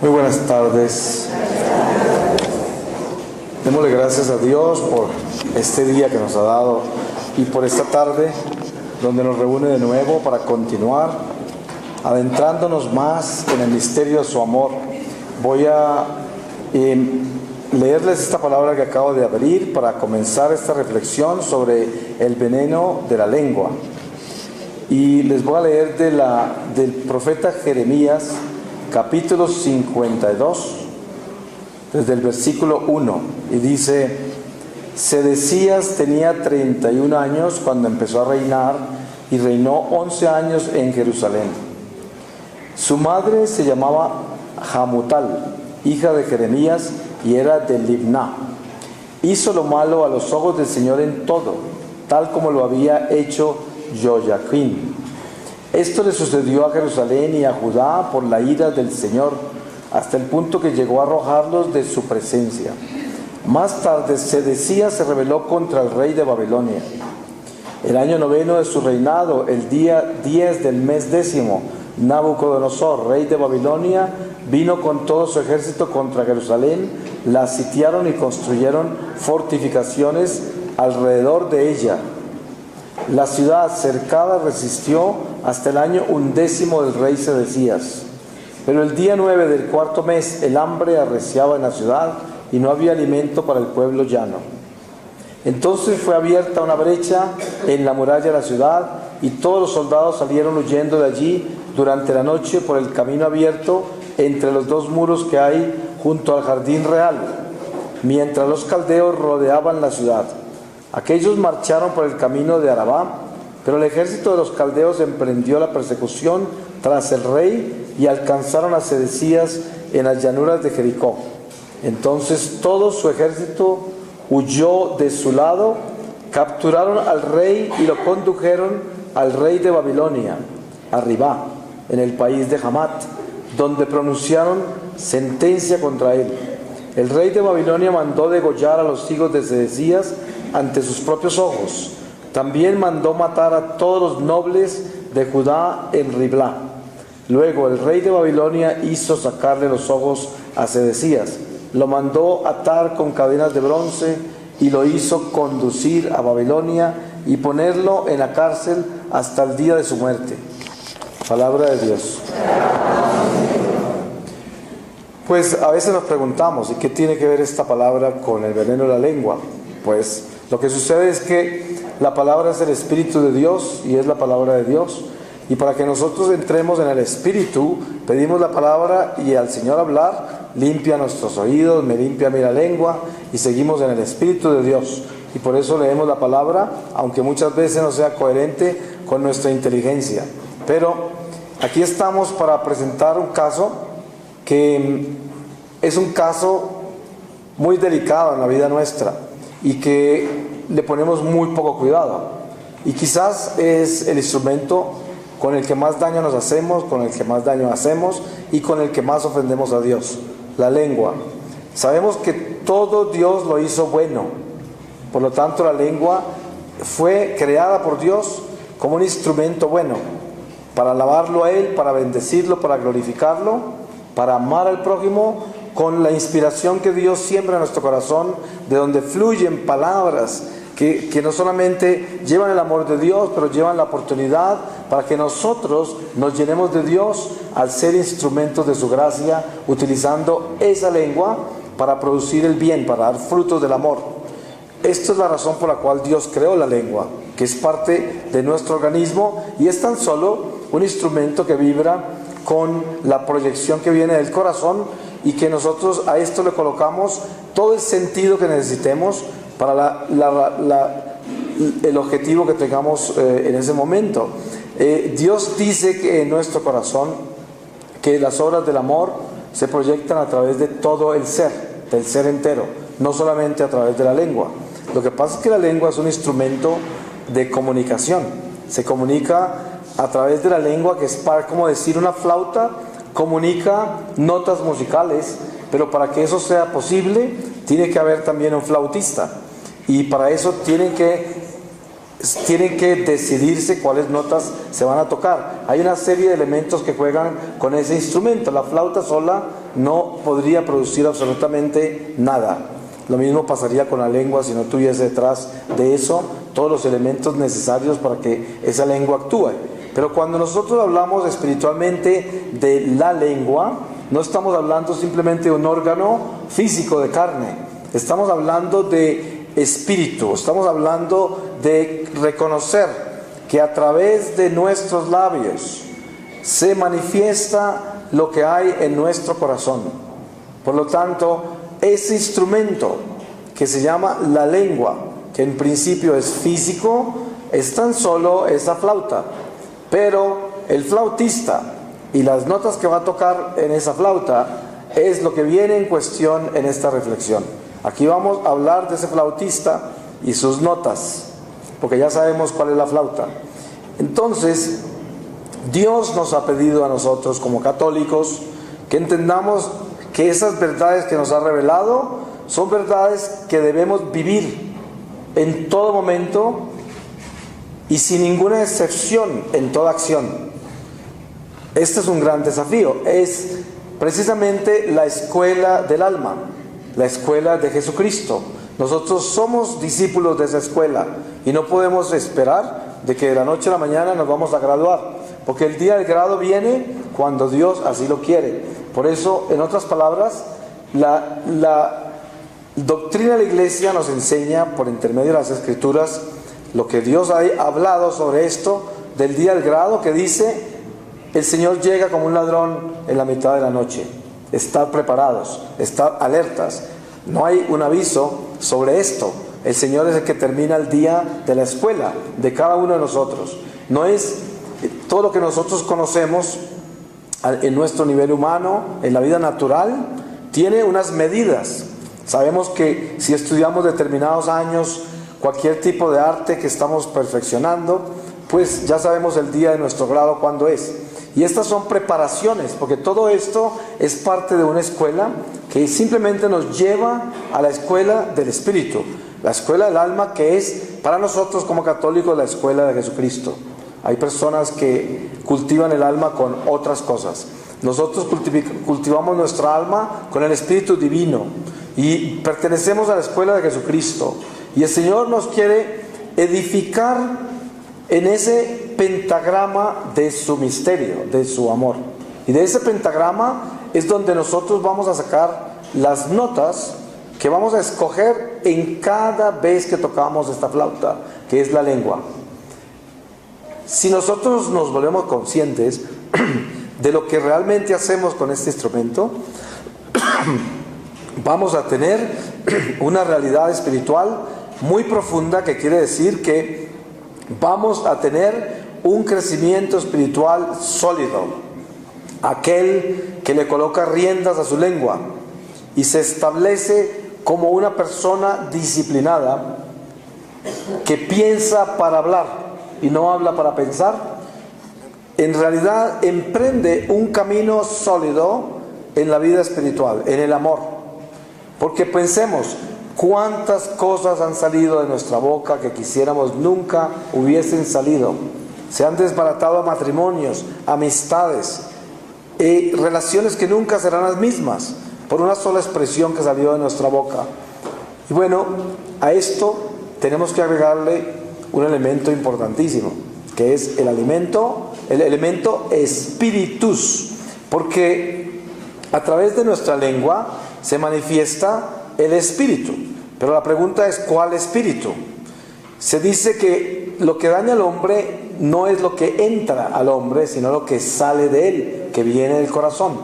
Muy buenas tardes. Démosle gracias a Dios por este día que nos ha dado y por esta tarde donde nos reúne de nuevo para continuar adentrándonos más en el misterio de su amor. Voy a leerles esta palabra que acabo de abrir para comenzar esta reflexión sobre el veneno de la lengua. Y les voy a leer del profeta Jeremías, capítulo 52, desde el versículo 1, y dice: Sedecías tenía 31 años cuando empezó a reinar, y reinó 11 años en Jerusalén. Su madre se llamaba Hamutal, hija de Jeremías, y era de Libná. Hizo lo malo a los ojos del Señor en todo, tal como lo había hecho Joyaquín. Esto le sucedió a Jerusalén y a Judá por la ira del Señor, hasta el punto que llegó a arrojarlos de su presencia. Más tarde Sedecías se rebeló contra el rey de Babilonia. El año 9 de su reinado, el día 10 del mes 10, Nabucodonosor, rey de Babilonia, vino con todo su ejército contra Jerusalén, la sitiaron y construyeron fortificaciones alrededor de ella. La ciudad cercada resistió hasta el año 11 del rey Sedecías. Pero el día 9 del cuarto mes, el hambre arreciaba en la ciudad y no había alimento para el pueblo llano. Entonces fue abierta una brecha en la muralla de la ciudad, y todos los soldados salieron huyendo de allí durante la noche por el camino abierto entre los dos muros que hay junto al jardín real, mientras los caldeos rodeaban la ciudad. Aquellos marcharon por el camino de Arabá, pero el ejército de los caldeos emprendió la persecución tras el rey y alcanzaron a Sedecías en las llanuras de Jericó. Entonces todo su ejército huyó de su lado, capturaron al rey y lo condujeron al rey de Babilonia, a Ribá, en el país de Hamat, donde pronunciaron sentencia contra él. El rey de Babilonia mandó degollar a los hijos de Sedecías ante sus propios ojos. También mandó matar a todos los nobles de Judá en Riblá. Luego el rey de Babilonia hizo sacarle los ojos a Sedecías. Lo mandó atar con cadenas de bronce y lo hizo conducir a Babilonia y ponerlo en la cárcel hasta el día de su muerte. Palabra de Dios. Pues a veces nos preguntamos, ¿y qué tiene que ver esta palabra con el veneno de la lengua? Pues lo que sucede es que la palabra es el Espíritu de Dios y es la palabra de Dios. Y para que nosotros entremos en el Espíritu, pedimos la palabra y al Señor hablar, limpia nuestros oídos, me limpia a mí la lengua, y seguimos en el Espíritu de Dios. Y por eso leemos la palabra, aunque muchas veces no sea coherente con nuestra inteligencia. Pero aquí estamos para presentar un caso que es un caso muy delicado en la vida nuestra y que le ponemos muy poco cuidado. Y quizás es el instrumento con el que más daño nos hacemos, con el que más daño hacemos y con el que más ofendemos a Dios: la lengua. Sabemos que todo Dios lo hizo bueno. Por lo tanto, la lengua fue creada por Dios como un instrumento bueno, para alabarlo a Él, para bendecirlo, para glorificarlo, para amar al prójimo, con la inspiración que Dios siembra en nuestro corazón, de donde fluyen palabras que no solamente llevan el amor de Dios, pero llevan la oportunidad para que nosotros nos llenemos de Dios al ser instrumentos de su gracia, utilizando esa lengua para producir el bien, para dar frutos del amor. Esta es la razón por la cual Dios creó la lengua, que es parte de nuestro organismo y es tan solo un instrumento que vibra con la proyección que viene del corazón, y que nosotros a esto le colocamos todo el sentido que necesitemos para el objetivo que tengamos en ese momento. Dios dice que en nuestro corazón que las obras del amor se proyectan a través de todo el ser, del ser entero, no solamente a través de la lengua. Lo que pasa es que la lengua es un instrumento de comunicación. Se comunica a través de la lengua, que es para, como decir, una flauta comunica notas musicales, pero para que eso sea posible tiene que haber también un flautista, y para eso tienen que tienen que decidirse cuáles notas se van a tocar. Hay una serie de elementos que juegan con ese instrumento. La flauta sola no podría producir absolutamente nada. Lo mismo pasaría con la lengua si no tuviese detrás de eso todos los elementos necesarios para que esa lengua actúe. Pero cuando nosotros hablamos espiritualmente de la lengua, no estamos hablando simplemente de un órgano físico de carne. Estamos hablando de espíritu. Estamos hablando de reconocer que a través de nuestros labios se manifiesta lo que hay en nuestro corazón. Por lo tanto, ese instrumento que se llama la lengua, que en principio es físico, es tan solo esa flauta. Pero el flautista y las notas que va a tocar en esa flauta es lo que viene en cuestión en esta reflexión. Aquí vamos a hablar de ese flautista y sus notas, porque ya sabemos cuál es la flauta. Entonces, Dios nos ha pedido a nosotros como católicos que entendamos que esas verdades que nos ha revelado son verdades que debemos vivir en todo momento y sin ninguna excepción en toda acción. Este es un gran desafío. Es precisamente la escuela del alma, la escuela de Jesucristo. Nosotros somos discípulos de esa escuela y no podemos esperar de que de la noche a la mañana nos vamos a graduar, porque el día del grado viene cuando Dios así lo quiere. Por eso, en otras palabras, la doctrina de la Iglesia nos enseña por intermedio de las Escrituras lo que Dios ha hablado sobre esto del día del grado, que dice: el Señor llega como un ladrón en la mitad de la noche. Estar preparados, estar alertas. No hay un aviso sobre esto. El Señor es el que termina el día de la escuela de cada uno de nosotros. No es todo lo que nosotros conocemos en nuestro nivel humano, en la vida natural, tiene unas medidas. Sabemos que si estudiamos determinados años cualquier tipo de arte que estamos perfeccionando, pues ya sabemos el día de nuestro grado cuándo es. Y estas son preparaciones, porque todo esto es parte de una escuela que simplemente nos lleva a la escuela del Espíritu, la escuela del alma, que es para nosotros como católicos la escuela de Jesucristo. Hay personas que cultivan el alma con otras cosas. Nosotros cultivamos nuestra alma con el Espíritu Divino y pertenecemos a la escuela de Jesucristo. Y el Señor nos quiere edificar en ese pentagrama de su misterio, de su amor. Y de ese pentagrama es donde nosotros vamos a sacar las notas que vamos a escoger en cada vez que tocamos esta flauta, que es la lengua. Si nosotros nos volvemos conscientes de lo que realmente hacemos con este instrumento, vamos a tener una realidad espiritual muy profunda, que quiere decir que vamos a tener un crecimiento espiritual sólido. Aquel que le coloca riendas a su lengua y se establece como una persona disciplinada, que piensa para hablar y no habla para pensar, en realidad emprende un camino sólido en la vida espiritual, en el amor. Porque pensemos, cuántas cosas han salido de nuestra boca que quisiéramos nunca hubiesen salido. Se han desbaratado matrimonios, amistades, relaciones que nunca serán las mismas por una sola expresión que salió de nuestra boca. Y bueno, a esto tenemos que agregarle un elemento importantísimo, que es el elemento spiritus, porque a través de nuestra lengua se manifiesta el espíritu. Pero la pregunta es, ¿cuál espíritu? Se dice que lo que daña al hombre no es lo que entra al hombre, sino lo que sale de él, que viene del corazón.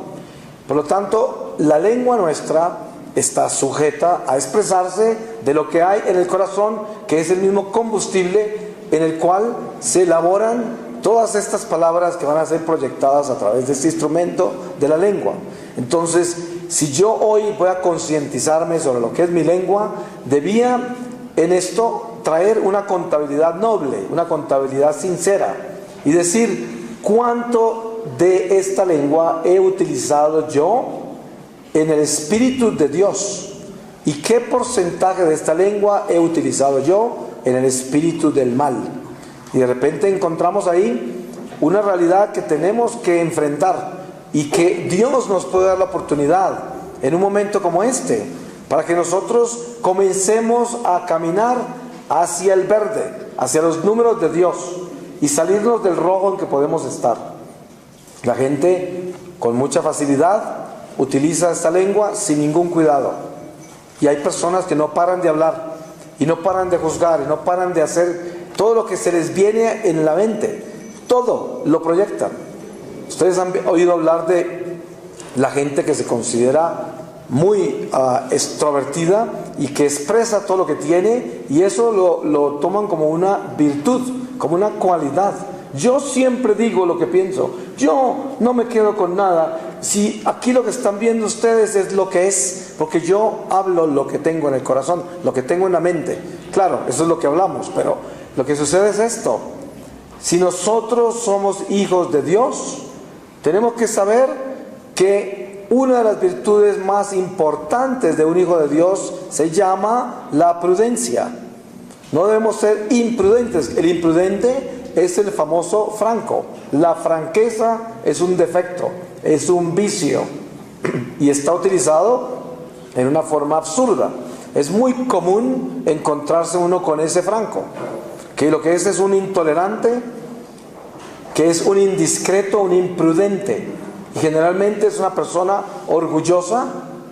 Por lo tanto, la lengua nuestra está sujeta a expresarse de lo que hay en el corazón, que es el mismo combustible en el cual se elaboran todas estas palabras que van a ser proyectadas a través de este instrumento de la lengua. Entonces, si yo hoy voy a concientizarme sobre lo que es mi lengua, debía en esto traer una contabilidad noble, una contabilidad sincera, y decir cuánto de esta lengua he utilizado yo en el Espíritu de Dios, ¿Y qué porcentaje de esta lengua he utilizado yo en el espíritu del mal? Y de repente encontramos ahí una realidad que tenemos que enfrentar y que Dios nos puede dar la oportunidad en un momento como este, para que nosotros comencemos a caminar hacia el verde, hacia los números de Dios y salirnos del rojo en que podemos estar. La gente con mucha facilidad utiliza esta lengua sin ningún cuidado. Y hay personas que no paran de hablar, y no paran de juzgar, y no paran de hacer todo lo que se les viene en la mente. Todo lo proyectan. Ustedes han oído hablar de la gente que se considera muy extrovertida y que expresa todo lo que tiene, y eso lo toman como una virtud, como una cualidad. Yo siempre digo lo que pienso, yo no me quedo con nada. Si aquí lo que están viendo ustedes es lo que es, porque yo hablo lo que tengo en el corazón, lo que tengo en la mente. Claro, eso es lo que hablamos, pero lo que sucede es esto: si nosotros somos hijos de Dios, tenemos que saber que una de las virtudes más importantes de un hijo de Dios se llama la prudencia. No debemos ser imprudentes. El imprudente es el famoso franco. La franqueza es un defecto, es un vicio, y está utilizado en una forma absurda. Es muy común encontrarse uno con ese franco, que lo que es un intolerante, que es un indiscreto, un imprudente, y generalmente es una persona orgullosa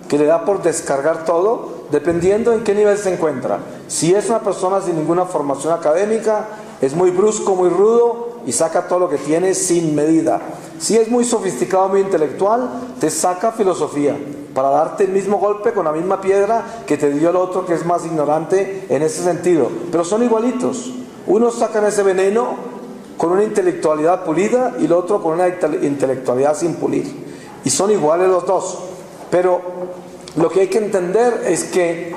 que le da por descargar todo, dependiendo en qué nivel se encuentra. Si es una persona sin ninguna formación académica, es muy brusco, muy rudo, y saca todo lo que tiene sin medida. Si es muy sofisticado, muy intelectual, te saca filosofía para darte el mismo golpe con la misma piedra que te dio el otro, que es más ignorante en ese sentido. Pero son igualitos. Unos sacan ese veneno con una intelectualidad pulida y el otro con una intelectualidad sin pulir. Y son iguales los dos. Pero lo que hay que entender es que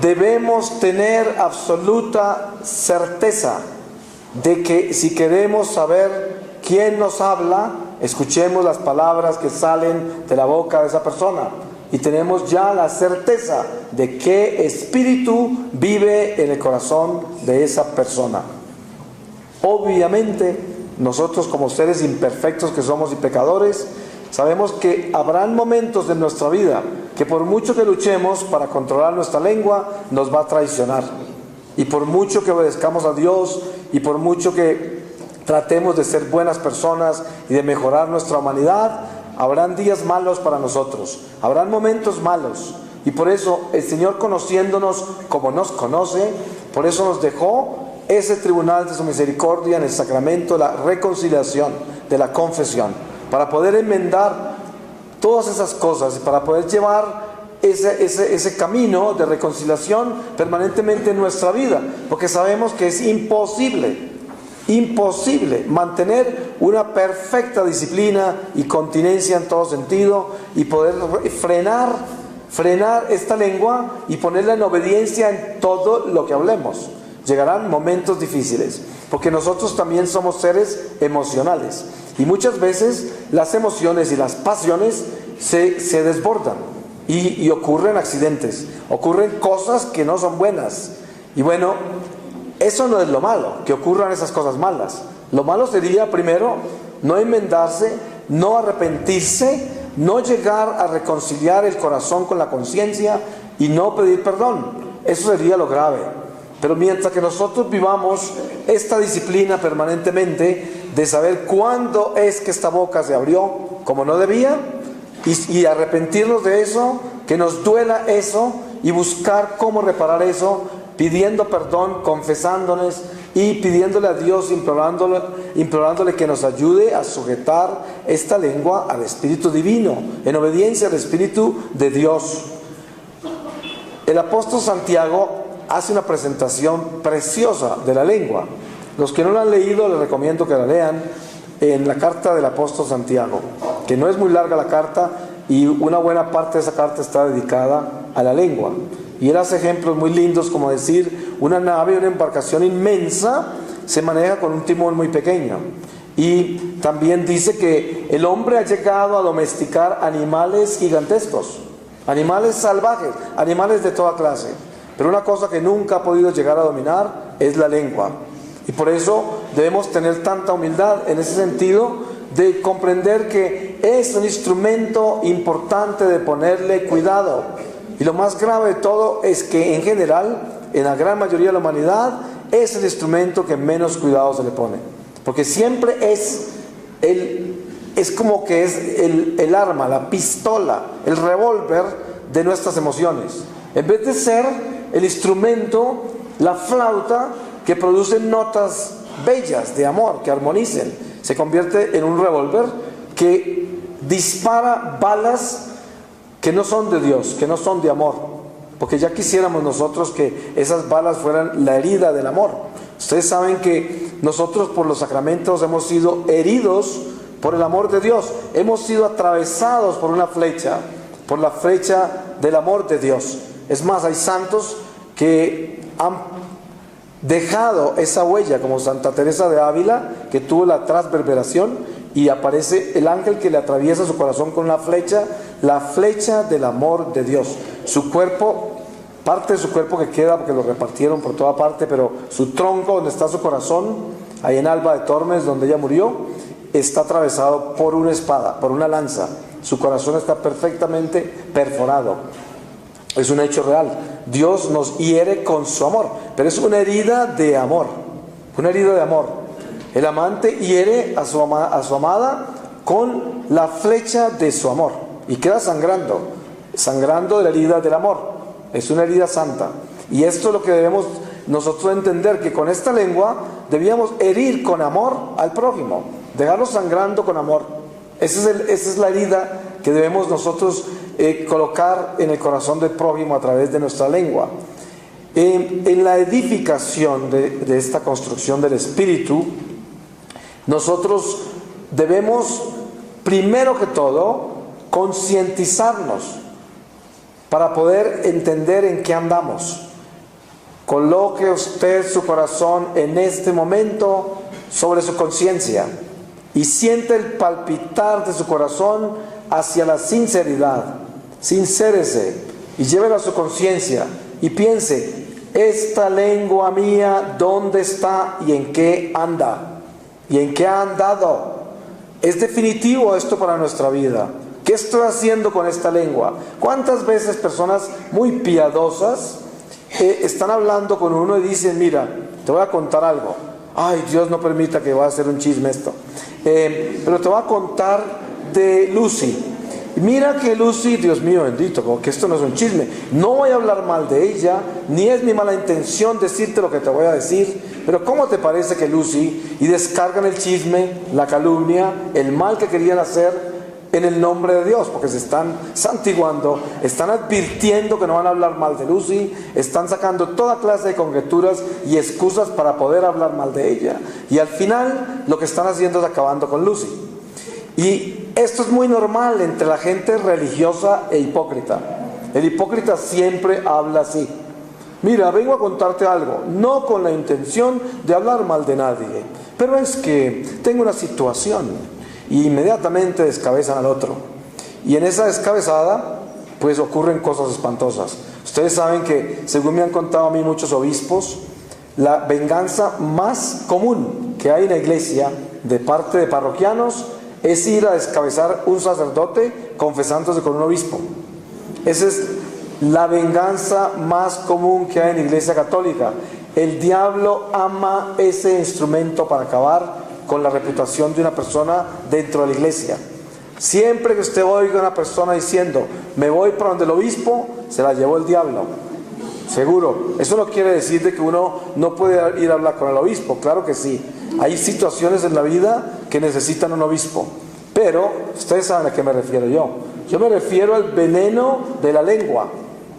debemos tener absoluta certeza de que si queremos saber quién nos habla, escuchemos las palabras que salen de la boca de esa persona, y tenemos ya la certeza de qué espíritu vive en el corazón de esa persona. Obviamente, nosotros como seres imperfectos que somos y pecadores, sabemos que habrán momentos en nuestra vida que por mucho que luchemos para controlar nuestra lengua, nos va a traicionar. Y por mucho que obedezcamos a Dios, y por mucho que tratemos de ser buenas personas y de mejorar nuestra humanidad, habrán días malos para nosotros, habrán momentos malos. Y por eso el Señor, conociéndonos como nos conoce, por eso nos dejó ese tribunal de su misericordia en el sacramento de la reconciliación, de la confesión, para poder enmendar todas esas cosas y para poder llevar ese camino de reconciliación permanentemente en nuestra vida, porque sabemos que es imposible mantener una perfecta disciplina y continencia en todo sentido y poder frenar esta lengua y ponerla en obediencia en todo lo que hablemos. Llegarán momentos difíciles, porque nosotros también somos seres emocionales, y muchas veces las emociones y las pasiones se desbordan y ocurren accidentes, ocurren cosas que no son buenas. Y bueno, eso no es lo malo, que ocurran esas cosas malas. Lo malo sería, primero, no enmendarse, no arrepentirse, no llegar a reconciliar el corazón con la conciencia y no pedir perdón. Eso sería lo grave. Pero mientras que nosotros vivamos esta disciplina permanentemente de saber cuándo es que esta boca se abrió como no debía, y arrepentirnos de eso, que nos duela eso, y buscar cómo reparar eso, pidiendo perdón, confesándonos y pidiéndole a Dios, implorándole que nos ayude a sujetar esta lengua al Espíritu Divino, en obediencia al Espíritu de Dios. El apóstol Santiago hace una presentación preciosa de la lengua. Los que no la han leído, les recomiendo que la lean en la carta del apóstol Santiago, que no es muy larga la carta, y una buena parte de esa carta está dedicada a la lengua. Y él hace ejemplos muy lindos, como decir, una nave, una embarcación inmensa, se maneja con un timón muy pequeño. Y también dice que el hombre ha llegado a domesticar animales gigantescos. animales salvajes, animales de toda clase. Pero una cosa que nunca ha podido llegar a dominar es la lengua. Y por eso debemos tener tanta humildad en ese sentido de comprender que es un instrumento importante de ponerle cuidado. Y lo más grave de todo es que en general, en la gran mayoría de la humanidad, es el instrumento que menos cuidado se le pone. Porque siempre es como que es el arma, la pistola, el revólver de nuestras emociones. En vez de ser el instrumento, la flauta que produce notas bellas de amor, que armonicen, se convierte en un revólver que dispara balas que no son de Dios, que no son de amor. Porque ya quisiéramos nosotros que esas balas fueran la herida del amor. Ustedes saben que nosotros por los sacramentos hemos sido heridos por el amor de Dios. Hemos sido atravesados por una flecha, por la flecha del amor de Dios. Es más, hay santos que han dejado esa huella, como Santa Teresa de Ávila, que tuvo la transverberación y aparece el ángel que le atraviesa su corazón con la flecha del amor de Dios. Su cuerpo, parte de su cuerpo que queda, porque lo repartieron por toda parte, pero su tronco, donde está su corazón, ahí en Alba de Tormes, donde ella murió, está atravesado por una espada, por una lanza. Su corazón está perfectamente perforado. Es un hecho real. Dios nos hiere con su amor, pero es una herida de amor. Una herida de amor. El amante hiere a su amada con la flecha de su amor y queda sangrando de la herida del amor. Es una herida santa. Y esto es lo que debemos nosotros entender, que con esta lengua debíamos herir con amor al prójimo, dejarlo sangrando con amor. Esa es la herida que debemos nosotros colocar en el corazón del prójimo a través de nuestra lengua. En la edificación de esta construcción del espíritu, nosotros debemos, primero que todo, concientizarnos para poder entender en qué andamos. Coloque usted su corazón en este momento sobre su conciencia y siente el palpitar de su corazón hacia la sinceridad. Sincérese y llévelo a su conciencia y piense: esta lengua mía, ¿dónde está y en qué anda? ¿Y en qué ha andado? ¿Es definitivo esto para nuestra vida? ¿Qué estoy haciendo con esta lengua? ¿Cuántas veces personas muy piadosas están hablando con uno y dicen: mira, te voy a contar algo? Ay, Dios no permita que vaya a ser un chisme esto. Pero te voy a contar de Lucy. Mira que Lucy, Dios mío bendito, como que esto no es un chisme. No voy a hablar mal de ella, ni es mi mala intención decirte lo que te voy a decir. Pero ¿cómo te parece que Lucy? Y descargan el chisme, la calumnia, el mal que querían hacer en el nombre de Dios, porque se están santiguando, están advirtiendo que no van a hablar mal de Lucy, están sacando toda clase de conjeturas y excusas para poder hablar mal de ella. Y al final lo que están haciendo es acabando con Lucy. Y esto es muy normal entre la gente religiosa e hipócrita. El hipócrita siempre habla así: mira, vengo a contarte algo, no con la intención de hablar mal de nadie, pero es que tengo una situación. Y inmediatamente descabezan al otro. Y en esa descabezada, pues ocurren cosas espantosas. Ustedes saben que, según me han contado a mí muchos obispos, la venganza más común que hay en la iglesia de parte de parroquianos es ir a descabezar un sacerdote confesándose con un obispo. Esa es la venganza más común que hay en la iglesia católica. El diablo ama ese instrumento para acabar con la reputación de una persona dentro de la iglesia. Siempre que usted oiga a una persona diciendo: me voy para donde el obispo, se la llevó el diablo. Seguro. Eso no quiere decir de que uno no puede ir a hablar con el obispo. Claro que sí. Hay situaciones en la vida que necesitan un obispo. Pero ustedes saben a qué me refiero yo. Yo me refiero al veneno de la lengua,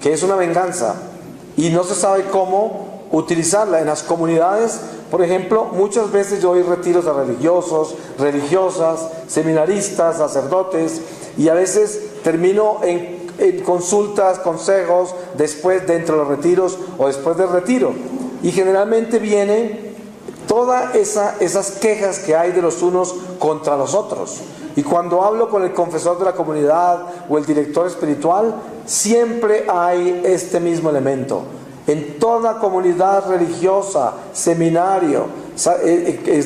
que es una venganza. Y no se sabe cómo utilizarla en las comunidades. Por ejemplo, muchas veces yo doy retiros a religiosos, religiosas, seminaristas, sacerdotes, y a veces termino en consultas, consejos, después dentro de los retiros o después del retiro. Y generalmente vienen todas esas quejas que hay de los unos contra los otros. Y cuando hablo con el confesor de la comunidad o el director espiritual, siempre hay este mismo elemento. En toda comunidad religiosa, seminario,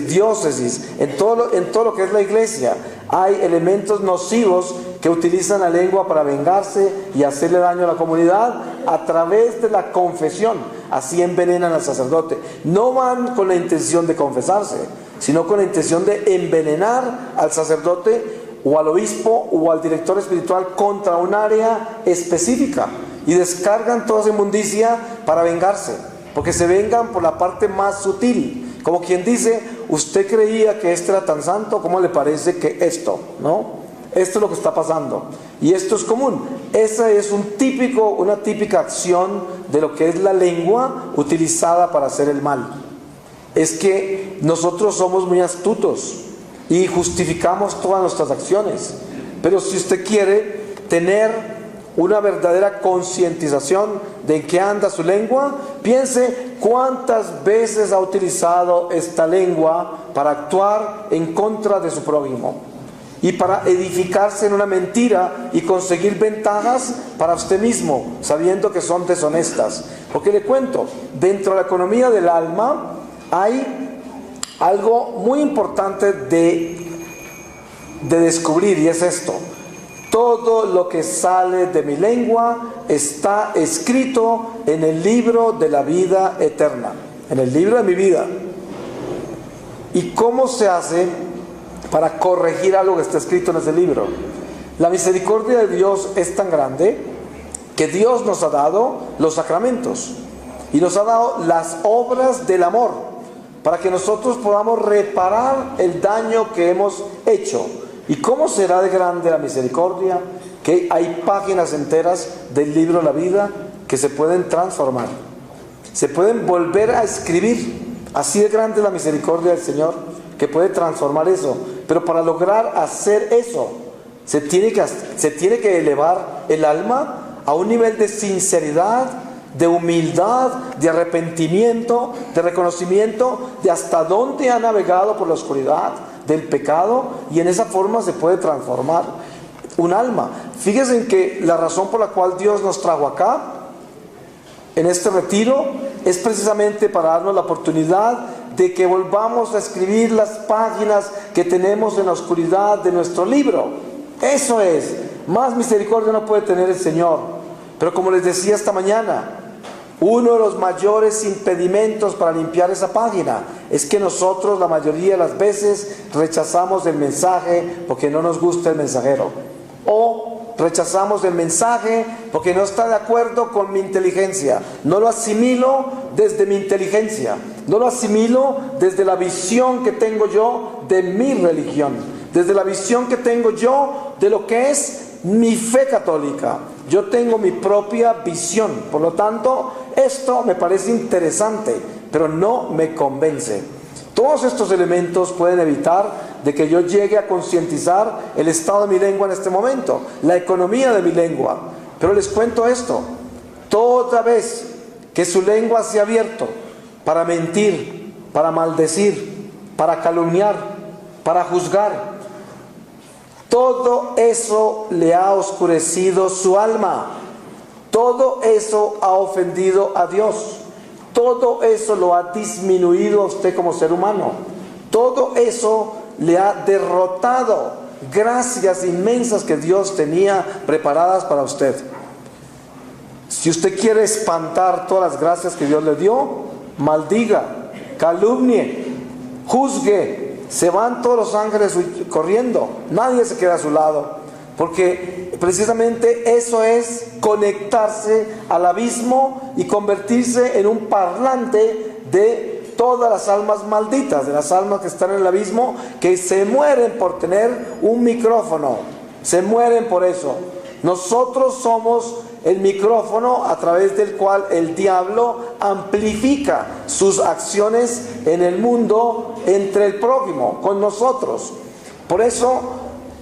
diócesis, en todo lo que es la iglesia, hay elementos nocivos que utilizan la lengua para vengarse y hacerle daño a la comunidad a través de la confesión. Así envenenan al sacerdote. No van con la intención de confesarse, sino con la intención de envenenar al sacerdote o al obispo o al director espiritual contra un área específica, y descargan toda esa inmundicia para vengarse, porque se vengan por la parte más sutil, como quien dice: usted creía que este era tan santo, ¿cómo le parece que esto? ¿No? Esto es lo que está pasando, y esto es común. Esa es una típica acción de lo que es la lengua utilizada para hacer el mal. Es que nosotros somos muy astutos y justificamos todas nuestras acciones, pero si usted quiere tener una verdadera concientización de en qué anda su lengua, piense cuántas veces ha utilizado esta lengua para actuar en contra de su prójimo y para edificarse en una mentira y conseguir ventajas para usted mismo, sabiendo que son deshonestas. Porque le cuento, dentro de la economía del alma hay algo muy importante de descubrir, y es esto: todo lo que sale de mi lengua está escrito en el libro de la vida eterna, en el libro de mi vida. ¿Y cómo se hace para corregir algo que está escrito en ese libro? La misericordia de Dios es tan grande que Dios nos ha dado los sacramentos y nos ha dado las obras del amor para que nosotros podamos reparar el daño que hemos hecho. ¿Y cómo será de grande la misericordia? Que hay páginas enteras del libro de la vida que se pueden transformar, se pueden volver a escribir. Así de grande es la misericordia del Señor, que puede transformar eso. Pero para lograr hacer eso, se tiene que elevar el alma a un nivel de sinceridad, de humildad, de arrepentimiento, de reconocimiento de hasta dónde ha navegado por la oscuridad del pecado, y en esa forma se puede transformar un alma. Fíjense en que la razón por la cual Dios nos trajo acá, en este retiro, es precisamente para darnos la oportunidad de que volvamos a escribir las páginas que tenemos en la oscuridad de nuestro libro. Eso es, más misericordia no puede tener el Señor. Pero como les decía esta mañana, uno de los mayores impedimentos para limpiar esa página es que nosotros la mayoría de las veces rechazamos el mensaje porque no nos gusta el mensajero, o rechazamos el mensaje porque no está de acuerdo con mi inteligencia. No lo asimilo desde mi inteligencia, no lo asimilo desde la visión que tengo yo de mi religión, desde la visión que tengo yo de lo que es mi fe católica. Yo tengo mi propia visión, por lo tanto, esto me parece interesante, pero no me convence. Todos estos elementos pueden evitar de que yo llegue a concientizar el estado de mi lengua en este momento, la economía de mi lengua. Pero les cuento esto: toda vez que su lengua se ha abierto para mentir, para maldecir, para calumniar, para juzgar, todo eso le ha oscurecido su alma. Todo eso ha ofendido a Dios. Todo eso lo ha disminuido a usted como ser humano. Todo eso le ha derrotado gracias inmensas que Dios tenía preparadas para usted. Si usted quiere espantar todas las gracias que Dios le dio, maldiga, calumnie, juzgue. Se van todos los ángeles corriendo, nadie se queda a su lado, porque precisamente eso es conectarse al abismo y convertirse en un parlante de todas las almas malditas, de las almas que están en el abismo, que se mueren por tener un micrófono, se mueren por eso. Nosotros somos el micrófono a través del cual el diablo amplifica sus acciones en el mundo entre el prójimo, con nosotros. Por eso,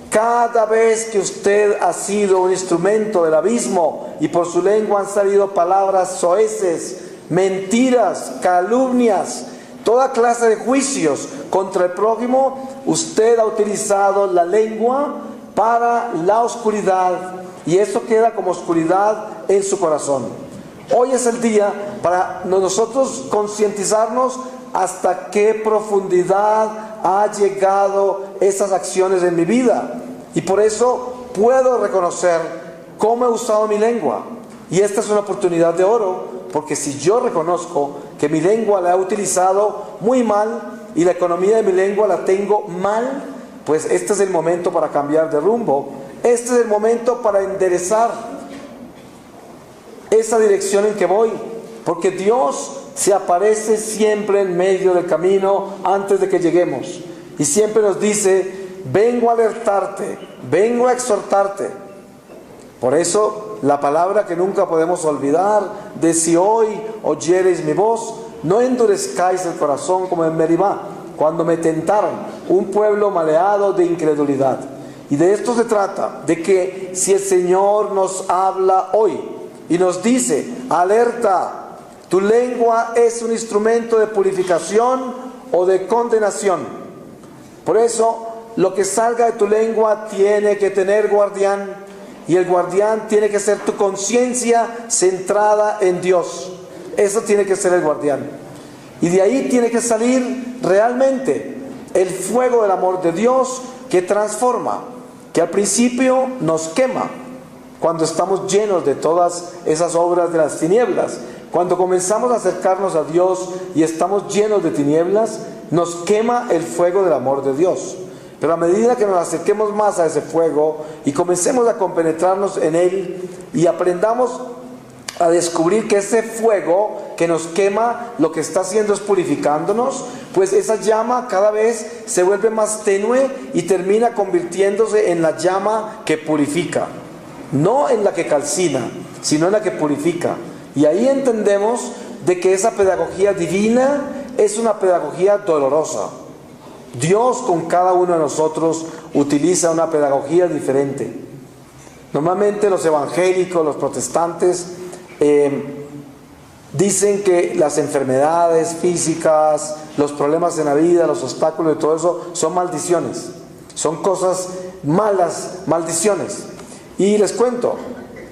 cada vez que usted ha sido un instrumento del abismo y por su lengua han salido palabras soeces, mentiras, calumnias, toda clase de juicios contra el prójimo, usted ha utilizado la lengua para la oscuridad, y eso queda como oscuridad en su corazón. Hoy es el día para nosotros concientizarnos hasta qué profundidad ha llegado esas acciones en mi vida, y por eso puedo reconocer cómo he usado mi lengua. Y esta es una oportunidad de oro, porque si yo reconozco que mi lengua la he utilizado muy mal y la economía de mi lengua la tengo mal, pues este es el momento para cambiar de rumbo. Este es el momento para enderezar esa dirección en que voy, porque Dios se aparece siempre en medio del camino antes de que lleguemos, y siempre nos dice: vengo a alertarte, vengo a exhortarte. Por eso la palabra que nunca podemos olvidar, de si hoy oyereis mi voz, no endurezcáis el corazón como en Meribá, cuando me tentaron, un pueblo maleado de incredulidad. Y de esto se trata, de que si el Señor nos habla hoy y nos dice: alerta, tu lengua es un instrumento de purificación o de condenación. Por eso, lo que salga de tu lengua tiene que tener guardián, y el guardián tiene que ser tu conciencia centrada en Dios. Eso tiene que ser el guardián. Y de ahí tiene que salir realmente el fuego del amor de Dios, que transforma, que al principio nos quema cuando estamos llenos de todas esas obras de las tinieblas. Cuando comenzamos a acercarnos a Dios y estamos llenos de tinieblas, nos quema el fuego del amor de Dios. Pero a medida que nos acerquemos más a ese fuego y comencemos a compenetrarnos en él y aprendamos a descubrir que ese fuego que nos quema, lo que está haciendo es purificándonos, pues esa llama cada vez se vuelve más tenue y termina convirtiéndose en la llama que purifica. No en la que calcina, sino en la que purifica. Y ahí entendemos de que esa pedagogía divina es una pedagogía dolorosa. Dios con cada uno de nosotros utiliza una pedagogía diferente. Normalmente los evangélicos, los protestantes, dicen que las enfermedades físicas, los problemas en la vida, los obstáculos y todo eso son maldiciones. Son cosas malas, maldiciones. Y les cuento,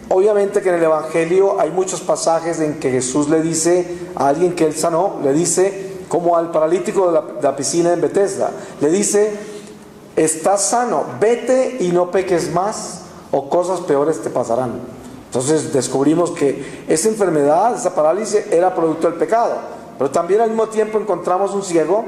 obviamente que en el Evangelio hay muchos pasajes en que Jesús le dice a alguien que él sanó, le dice, como al paralítico de la piscina en Betesda, le dice: estás sano, vete y no peques más, o cosas peores te pasarán. Entonces descubrimos que esa enfermedad, esa parálisis, era producto del pecado. Pero también al mismo tiempo encontramos un ciego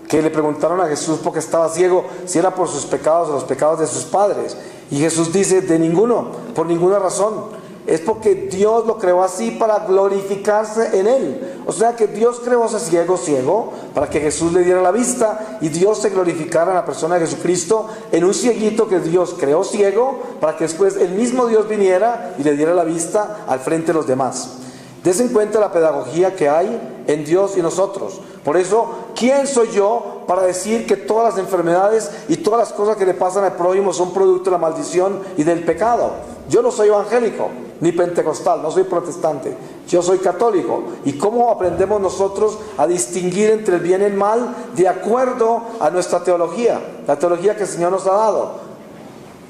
que le preguntaron a Jesús por qué estaba ciego, si era por sus pecados o los pecados de sus padres. Y Jesús dice: de ninguno, por ninguna razón. Es porque Dios lo creó así para glorificarse en él. O sea que Dios creó a ese ciego para que Jesús le diera la vista, y Dios se glorificara en la persona de Jesucristo, en un cieguito que Dios creó ciego, para que después el mismo Dios viniera y le diera la vista al frente de los demás. Des en cuenta la pedagogía que hay en Dios y nosotros. Por eso, ¿quién soy yo para decir que todas las enfermedades y todas las cosas que le pasan al prójimo son producto de la maldición y del pecado? Yo no soy evangélico, ni pentecostal, no soy protestante, yo soy católico. ¿Y cómo aprendemos nosotros a distinguir entre el bien y el mal de acuerdo a nuestra teología, la teología que el Señor nos ha dado?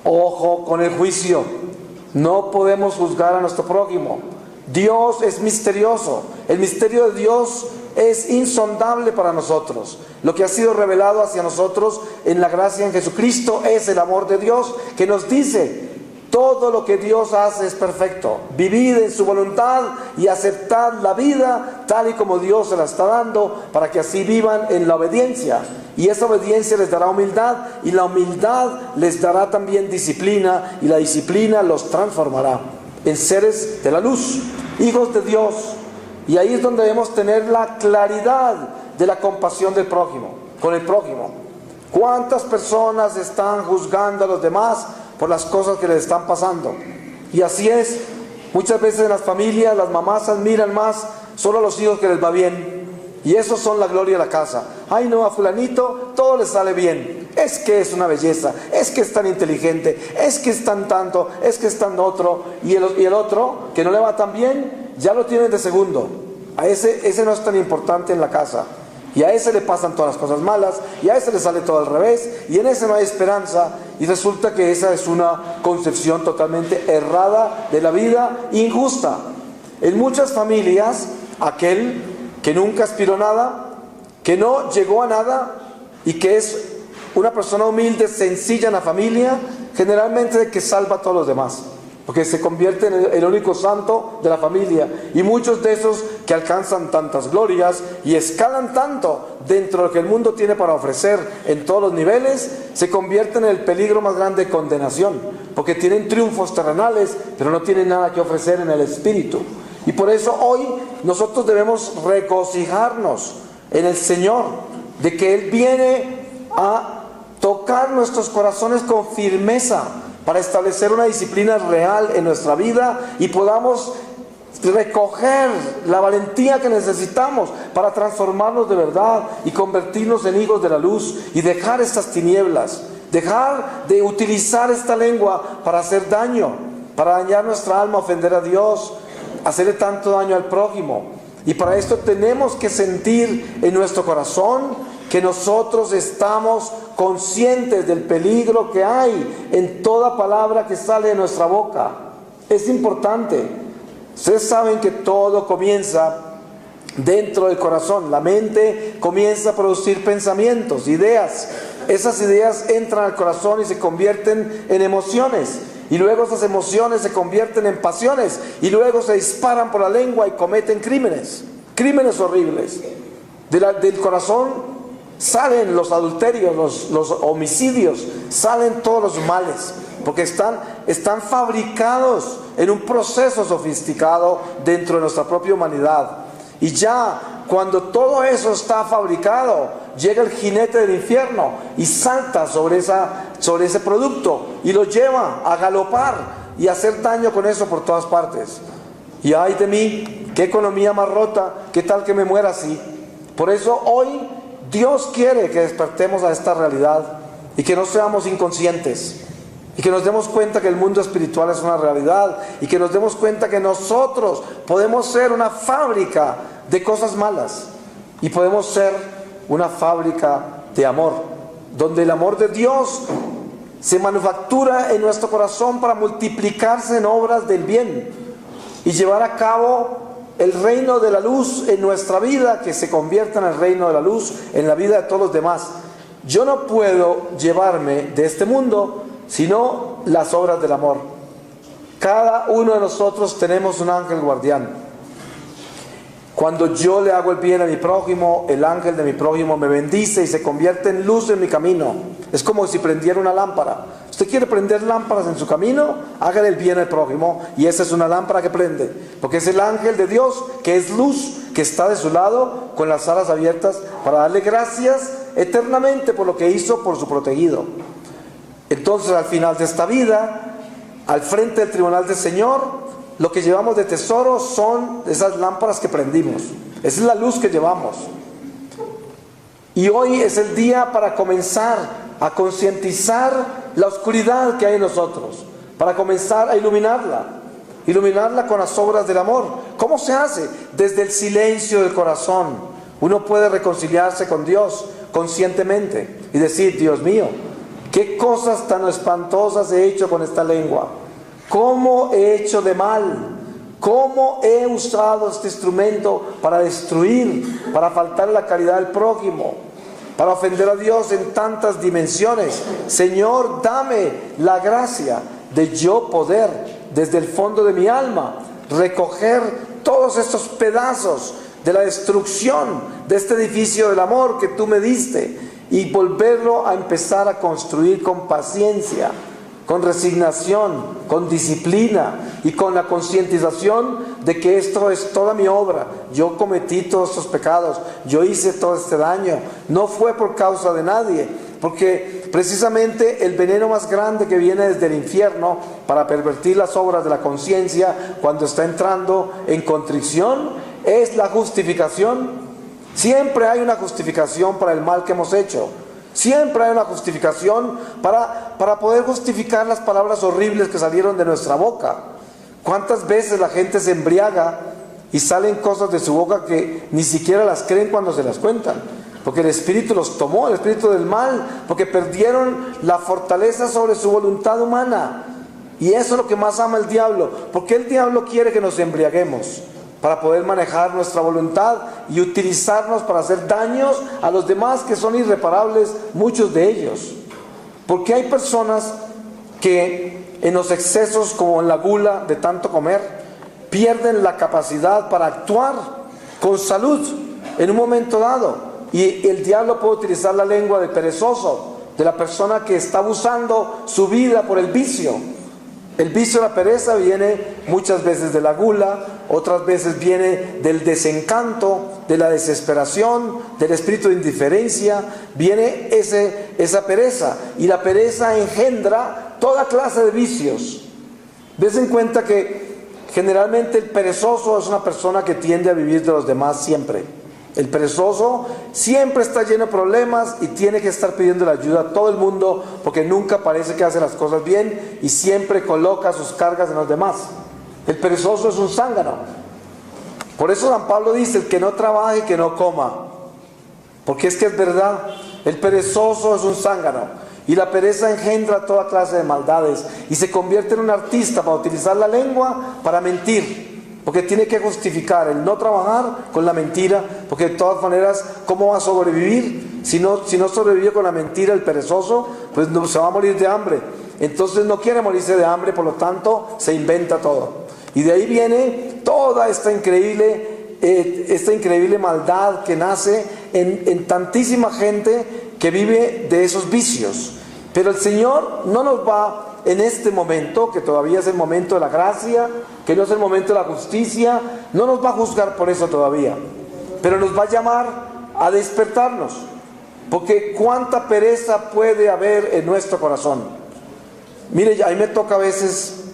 Ojo con el juicio, no podemos juzgar a nuestro prójimo. Dios es misterioso, el misterio de Dios es insondable para nosotros. Lo que ha sido revelado hacia nosotros en la gracia en Jesucristo es el amor de Dios, que nos dice: todo lo que Dios hace es perfecto. Vivid en su voluntad y aceptad la vida tal y como Dios se la está dando, para que así vivan en la obediencia. Y esa obediencia les dará humildad, y la humildad les dará también disciplina, y la disciplina los transformará en seres de la luz, hijos de Dios. Y ahí es donde debemos tener la claridad de la compasión del prójimo, con el prójimo. ¿Cuántas personas están juzgando a los demás por las cosas que les están pasando? Y así es, muchas veces en las familias las mamás admiran más solo a los hijos que les va bien, y esos son la gloria de la casa. Ay no, a fulanito todo le sale bien, es que es una belleza, es que es tan inteligente, es que es tan tanto, es que es tan otro. Y el otro que no le va tan bien, ya lo tienen de segundo. A ese no es tan importante en la casa. Y a ese le pasan todas las cosas malas, y a ese le sale todo al revés, y en ese no hay esperanza, y resulta que esa es una concepción totalmente errada de la vida, injusta. En muchas familias, aquel que nunca aspiró a nada, que no llegó a nada, y que es una persona humilde, sencilla en la familia, generalmente el que salva a todos los demás, porque se convierte en el único santo de la familia. Y muchos de esos que alcanzan tantas glorias y escalan tanto dentro de lo que el mundo tiene para ofrecer en todos los niveles, se convierten en el peligro más grande de condenación, porque tienen triunfos terrenales, pero no tienen nada que ofrecer en el espíritu. Y por eso hoy nosotros debemos regocijarnos en el Señor, de que Él viene a tocar nuestros corazones con firmeza, para establecer una disciplina real en nuestra vida y podamos recoger la valentía que necesitamos para transformarnos de verdad y convertirnos en hijos de la luz y dejar estas tinieblas, dejar de utilizar esta lengua para hacer daño, para dañar nuestra alma, ofender a Dios, hacerle tanto daño al prójimo. Y para esto tenemos que sentir en nuestro corazón que nosotros estamos conscientes del peligro que hay en toda palabra que sale de nuestra boca. Es importante. Ustedes saben que todo comienza dentro del corazón. La mente comienza a producir pensamientos, ideas. Esas ideas entran al corazón y se convierten en emociones. Y luego esas emociones se convierten en pasiones. Y luego se disparan por la lengua y cometen crímenes. Crímenes horribles. Del corazón salen los adulterios, los homicidios, salen todos los males, porque están fabricados en un proceso sofisticado dentro de nuestra propia humanidad. Y ya cuando todo eso está fabricado, llega el jinete del infierno y salta sobre ese producto y lo lleva a galopar y a hacer daño con eso por todas partes. Y ay de mí, qué economía más rota, qué tal que me muera así. Por eso hoy Dios quiere que despertemos a esta realidad y que no seamos inconscientes y que nos demos cuenta que el mundo espiritual es una realidad y que nos demos cuenta que nosotros podemos ser una fábrica de cosas malas y podemos ser una fábrica de amor, donde el amor de Dios se manufactura en nuestro corazón para multiplicarse en obras del bien y llevar a cabo el reino de la luz en nuestra vida, que se convierta en el reino de la luz en la vida de todos los demás. Yo no puedo llevarme de este mundo sino las obras del amor. Cada uno de nosotros tenemos un ángel guardián. Cuando yo le hago el bien a mi prójimo, el ángel de mi prójimo me bendice y se convierte en luz en mi camino. Es como si prendiera una lámpara. Usted quiere prender lámparas en su camino, hágale el bien al prójimo y esa es una lámpara que prende, porque es el ángel de Dios que es luz, que está de su lado con las alas abiertas para darle gracias eternamente por lo que hizo por su protegido. Entonces al final de esta vida, al frente del tribunal del Señor, lo que llevamos de tesoro son esas lámparas que prendimos. Esa es la luz que llevamos. Y hoy es el día para comenzar a concientizar la oscuridad que hay en nosotros, para comenzar a iluminarla con las obras del amor. ¿Cómo se hace? Desde el silencio del corazón. Uno puede reconciliarse con Dios conscientemente y decir: Dios mío, qué cosas tan espantosas he hecho con esta lengua, cómo he hecho de mal, cómo he usado este instrumento para destruir, para faltar la caridad del prójimo, para ofender a Dios en tantas dimensiones. Señor, dame la gracia de yo poder desde el fondo de mi alma recoger todos estos pedazos de la destrucción de este edificio del amor que tú me diste y volverlo a empezar a construir con paciencia, con resignación, con disciplina y con la concientización de que esto es toda mi obra. Yo cometí todos estos pecados, yo hice todo este daño, no fue por causa de nadie, porque precisamente el veneno más grande que viene desde el infierno para pervertir las obras de la conciencia cuando está entrando en contrición es la justificación. Siempre hay una justificación para el mal que hemos hecho. Siempre hay una justificación para poder justificar las palabras horribles que salieron de nuestra boca. ¿Cuántas veces la gente se embriaga y salen cosas de su boca que ni siquiera las creen cuando se las cuentan? porque el espíritu los tomó, el espíritu del mal, porque perdieron la fortaleza sobre su voluntad humana. Y eso es lo que más ama el diablo. Porque el diablo quiere que nos embriaguemos para poder manejar nuestra voluntad y utilizarnos para hacer daños a los demás, que son irreparables, muchos de ellos. Porque hay personas que en los excesos, como en la gula de tanto comer, pierden la capacidad para actuar con salud en un momento dado. Y el diablo puede utilizar la lengua del perezoso, de la persona que está abusando su vida por el vicio. El vicio de la pereza viene muchas veces de la gula, otras veces viene del desencanto, de la desesperación, del espíritu de indiferencia. Viene esa pereza, y la pereza engendra toda clase de vicios. Ves en cuenta que generalmente el perezoso es una persona que tiende a vivir de los demás siempre. El perezoso siempre está lleno de problemas y tiene que estar pidiendo la ayuda a todo el mundo, porque nunca parece que hace las cosas bien y siempre coloca sus cargas en los demás. El perezoso es un zángano. Por eso San Pablo dice: el que no trabaje, que no coma. Porque es que es verdad, el perezoso es un zángano. Y la pereza engendra toda clase de maldades y se convierte en un artista para utilizar la lengua para mentir. Porque tiene que justificar el no trabajar con la mentira, porque de todas maneras, ¿cómo va a sobrevivir? Si no sobrevive con la mentira el perezoso, pues no, se va a morir de hambre. Entonces no quiere morirse de hambre, por lo tanto se inventa todo. Y de ahí viene toda esta increíble maldad que nace en tantísima gente que vive de esos vicios. Pero el Señor no nos va, en este momento, que todavía es el momento de la gracia, que no es el momento de la justicia, no nos va a juzgar por eso todavía, pero nos va a llamar a despertarnos, porque cuánta pereza puede haber en nuestro corazón. Mire, a mí me toca a veces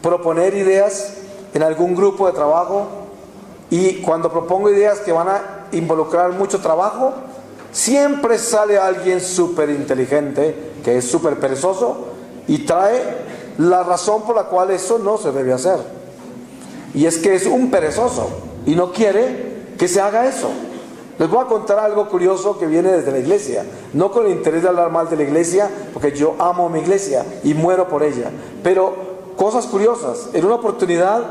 proponer ideas en algún grupo de trabajo, y cuando propongo ideas que van a involucrar mucho trabajo, siempre sale alguien súper inteligente, que es súper perezoso, y trae la razón por la cual eso no se debe hacer. Y es que es un perezoso y no quiere que se haga eso. Les voy a contar algo curioso que viene desde la iglesia, no con el interés de hablar mal de la iglesia, porque yo amo mi iglesia y muero por ella, pero cosas curiosas. En una oportunidad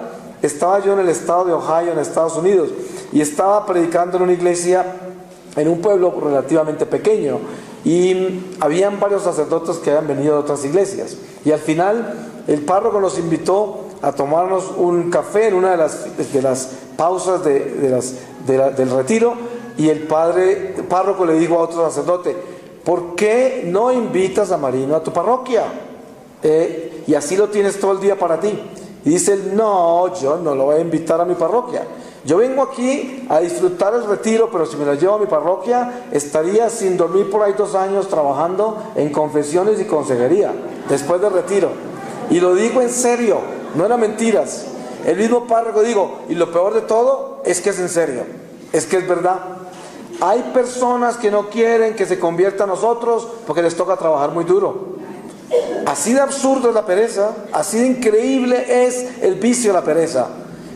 estaba yo en el estado de Ohio, en Estados Unidos, y estaba predicando en una iglesia en un pueblo relativamente pequeño, y habían varios sacerdotes que habían venido de otras iglesias, y al final el párroco nos invitó a tomarnos un café en una de las pausas del retiro, y el párroco le dijo a otro sacerdote: ¿por qué no invitas a Marino a tu parroquia? Y así lo tienes todo el día para ti. Y dice él: no, yo no lo voy a invitar a mi parroquia. Yo vengo aquí a disfrutar el retiro, pero si me lo llevo a mi parroquia, estaría sin dormir por ahí 2 años trabajando en confesiones y consejería después del retiro. Y lo digo en serio, no eran mentiras. El mismo párroco digo, y lo peor de todo es que es en serio, es que es verdad. Hay personas que no quieren que se convierta a nosotros porque les toca trabajar muy duro. Así de absurdo es la pereza, así de increíble es el vicio de la pereza.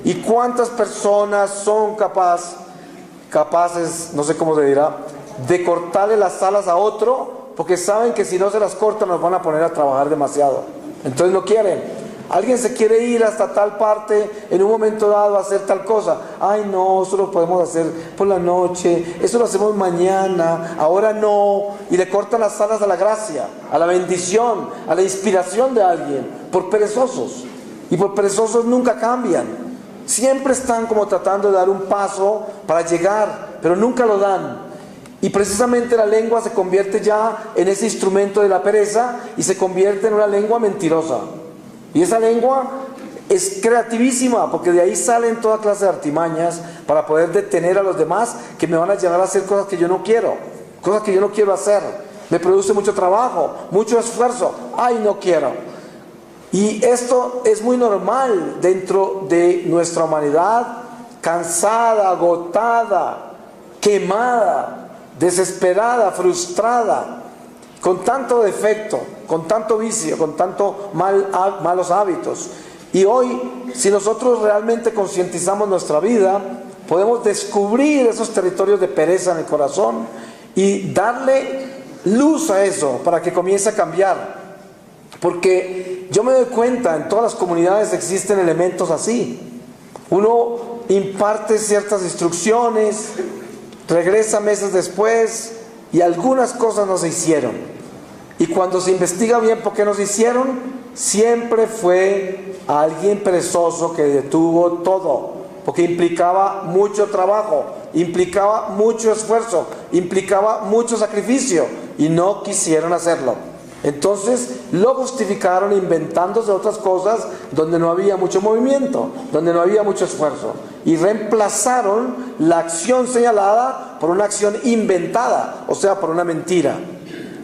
¿Y cuántas personas son capaces, no sé cómo se dirá, de cortarle las alas a otro, porque saben que si no se las cortan nos van a poner a trabajar demasiado? Entonces no quieren. Alguien se quiere ir hasta tal parte en un momento dado a hacer tal cosa. Ay, no, eso lo podemos hacer por la noche, eso lo hacemos mañana, ahora no. Y le cortan las alas a la gracia, a la bendición, a la inspiración de alguien, por perezosos. Y por perezosos nunca cambian. Siempre están como tratando de dar un paso para llegar, pero nunca lo dan. Y precisamente la lengua se convierte ya en ese instrumento de la pereza y se convierte en una lengua mentirosa. Y esa lengua es creativísima, porque de ahí salen toda clase de artimañas para poder detener a los demás que me van a llevar a hacer cosas que yo no quiero, cosas que yo no quiero hacer. Me produce mucho trabajo, mucho esfuerzo. Ay, no quiero. Y esto es muy normal dentro de nuestra humanidad, cansada, agotada, quemada, desesperada, frustrada, con tanto defecto, con tanto vicio, con tanto malos hábitos. Y hoy, si nosotros realmente concientizamos nuestra vida, podemos descubrir esos territorios de pereza en el corazón y darle luz a eso para que comience a cambiar. Porque yo me doy cuenta, en todas las comunidades existen elementos así. Uno imparte ciertas instrucciones, regresa meses después y algunas cosas no se hicieron. Y cuando se investiga bien por qué no se hicieron, siempre fue alguien perezoso que detuvo todo, porque implicaba mucho trabajo, implicaba mucho esfuerzo, implicaba mucho sacrificio y no quisieron hacerlo. Entonces lo justificaron inventándose otras cosas donde no había mucho movimiento, donde no había mucho esfuerzo, y reemplazaron la acción señalada por una acción inventada, o sea, por una mentira.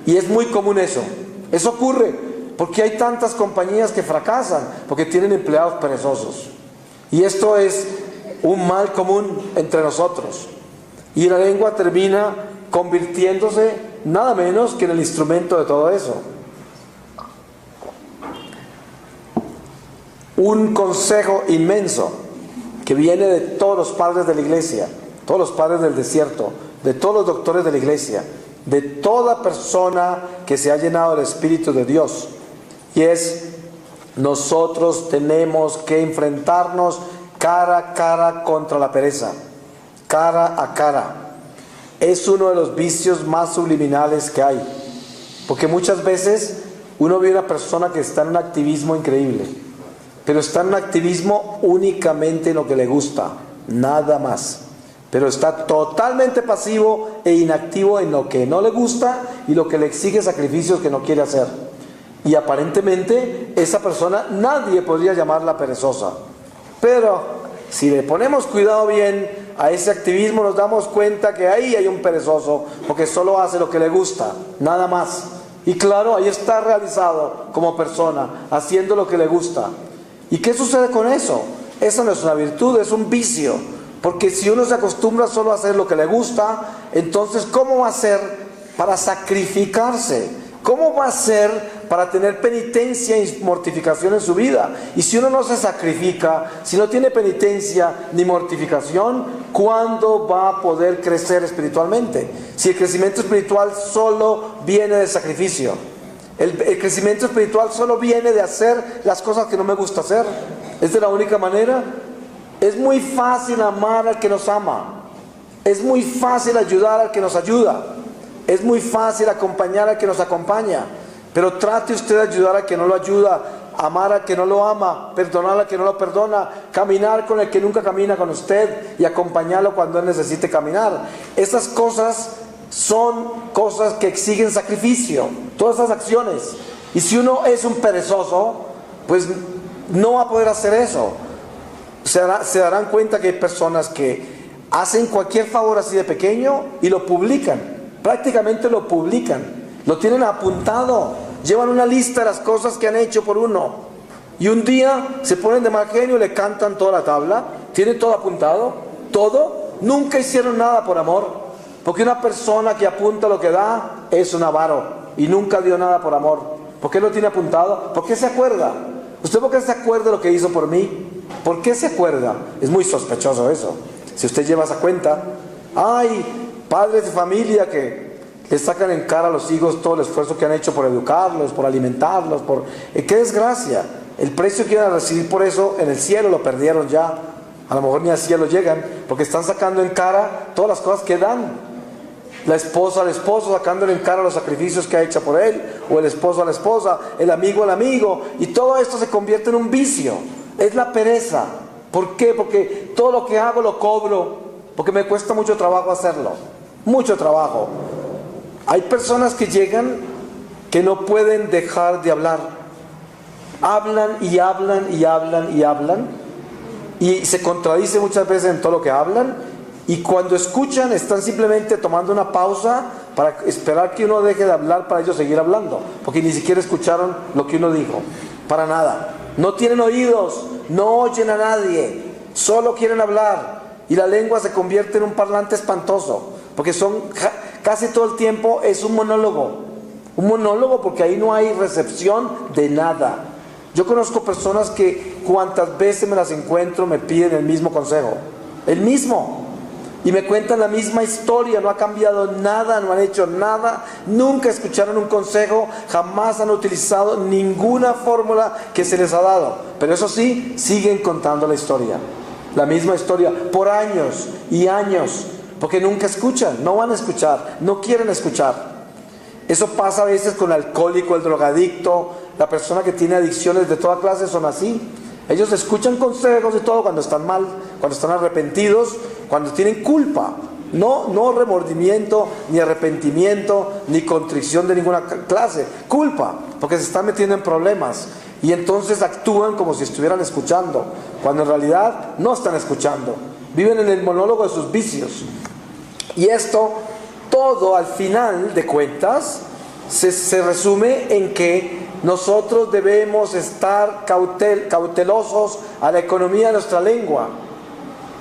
Y es muy común eso. Eso ocurre porque hay tantas compañías que fracasan porque tienen empleados perezosos. Y esto es un mal común entre nosotros. Y la lengua termina convirtiéndose nada menos que en el instrumento de todo eso. Un consejo inmenso que viene de todos los padres de la iglesia, todos los padres del desierto, de todos los doctores de la iglesia, de toda persona que se ha llenado del Espíritu de Dios, y es: nosotros tenemos que enfrentarnos cara a cara contra la pereza, cara a cara. Es uno de los vicios más subliminales que hay, porque muchas veces uno ve a una persona que está en un activismo increíble, pero está en un activismo únicamente en lo que le gusta, nada más. Pero está totalmente pasivo e inactivo en lo que no le gusta y lo que le exige sacrificios que no quiere hacer. Y aparentemente esa persona nadie podría llamarla perezosa. Pero si le ponemos cuidado bien a ese activismo, nos damos cuenta que ahí hay un perezoso, porque solo hace lo que le gusta, nada más. Y claro, ahí está realizado como persona, haciendo lo que le gusta. ¿Y qué sucede con eso? Eso no es una virtud, es un vicio. Porque si uno se acostumbra solo a hacer lo que le gusta, entonces ¿cómo va a ser para sacrificarse? ¿Cómo va a ser para tener penitencia y mortificación en su vida? Y si uno no se sacrifica, si no tiene penitencia ni mortificación, ¿cuándo va a poder crecer espiritualmente? Si el crecimiento espiritual solo viene del sacrificio. El crecimiento espiritual solo viene de hacer las cosas que no me gusta hacer. ¿Es de la única manera? Es muy fácil amar al que nos ama. Es muy fácil ayudar al que nos ayuda. Es muy fácil acompañar al que nos acompaña. Pero trate usted de ayudar al que no lo ayuda, amar al que no lo ama, perdonar al que no lo perdona, caminar con el que nunca camina con usted y acompañarlo cuando él necesite caminar. Esas cosas son cosas que exigen sacrificio, todas esas acciones. Y si uno es un perezoso, pues no va a poder hacer eso. Se darán cuenta que hay personas que hacen cualquier favor así de pequeño y lo publican, prácticamente lo publican, lo tienen apuntado, llevan una lista de las cosas que han hecho por uno, y un día se ponen de mal genio y le cantan toda la tabla, tienen todo apuntado, todo. Nunca hicieron nada por amor, porque una persona que apunta lo que da es un avaro y nunca dio nada por amor. ¿Por qué lo tiene apuntado? ¿Por qué se acuerda? ¿Usted por qué se acuerda de lo que hizo por mí? ¿Por qué se acuerda? Es muy sospechoso eso. Si usted lleva esa cuenta, hay padres de familia que le sacan en cara a los hijos todo el esfuerzo que han hecho por educarlos, por alimentarlos, ¡qué desgracia! El precio que iban a recibir por eso en el cielo lo perdieron ya. A lo mejor ni al cielo llegan, porque están sacando en cara todas las cosas que dan. La esposa al esposo sacándole en cara los sacrificios que ha hecho por él, o el esposo a la esposa, el amigo al amigo, y todo esto se convierte en un vicio. Es la pereza. ¿Por qué? Porque todo lo que hago lo cobro, porque me cuesta mucho trabajo hacerlo, mucho trabajo. Hay personas que llegan que no pueden dejar de hablar. Hablan y hablan y hablan y hablan, y se contradicen muchas veces en todo lo que hablan. Y cuando escuchan, están simplemente tomando una pausa para esperar que uno deje de hablar para ellos seguir hablando, porque ni siquiera escucharon lo que uno dijo, para nada. No tienen oídos, no oyen a nadie, solo quieren hablar, y la lengua se convierte en un parlante espantoso, porque casi todo el tiempo es un monólogo, porque ahí no hay recepción de nada. Yo conozco personas que cuantas veces me las encuentro me piden el mismo consejo, el mismo. y me cuentan la misma historia, no ha cambiado nada, no han hecho nada, nunca escucharon un consejo, jamás han utilizado ninguna fórmula que se les ha dado, pero eso sí, siguen contando la misma historia, por años y años, porque nunca escuchan, no van a escuchar, no quieren escuchar. Eso pasa a veces con el alcohólico, el drogadicto, la persona que tiene adicciones de toda clase son así. Ellos escuchan consejos y todo cuando están mal, cuando están arrepentidos, cuando tienen culpa. No remordimiento, ni arrepentimiento, ni contrición de ninguna clase. Culpa, porque se están metiendo en problemas. Y entonces actúan como si estuvieran escuchando, cuando en realidad no están escuchando. Viven en el monólogo de sus vicios. Y esto, todo al final de cuentas, se resume en que nosotros debemos estar cautelosos a la economía de nuestra lengua.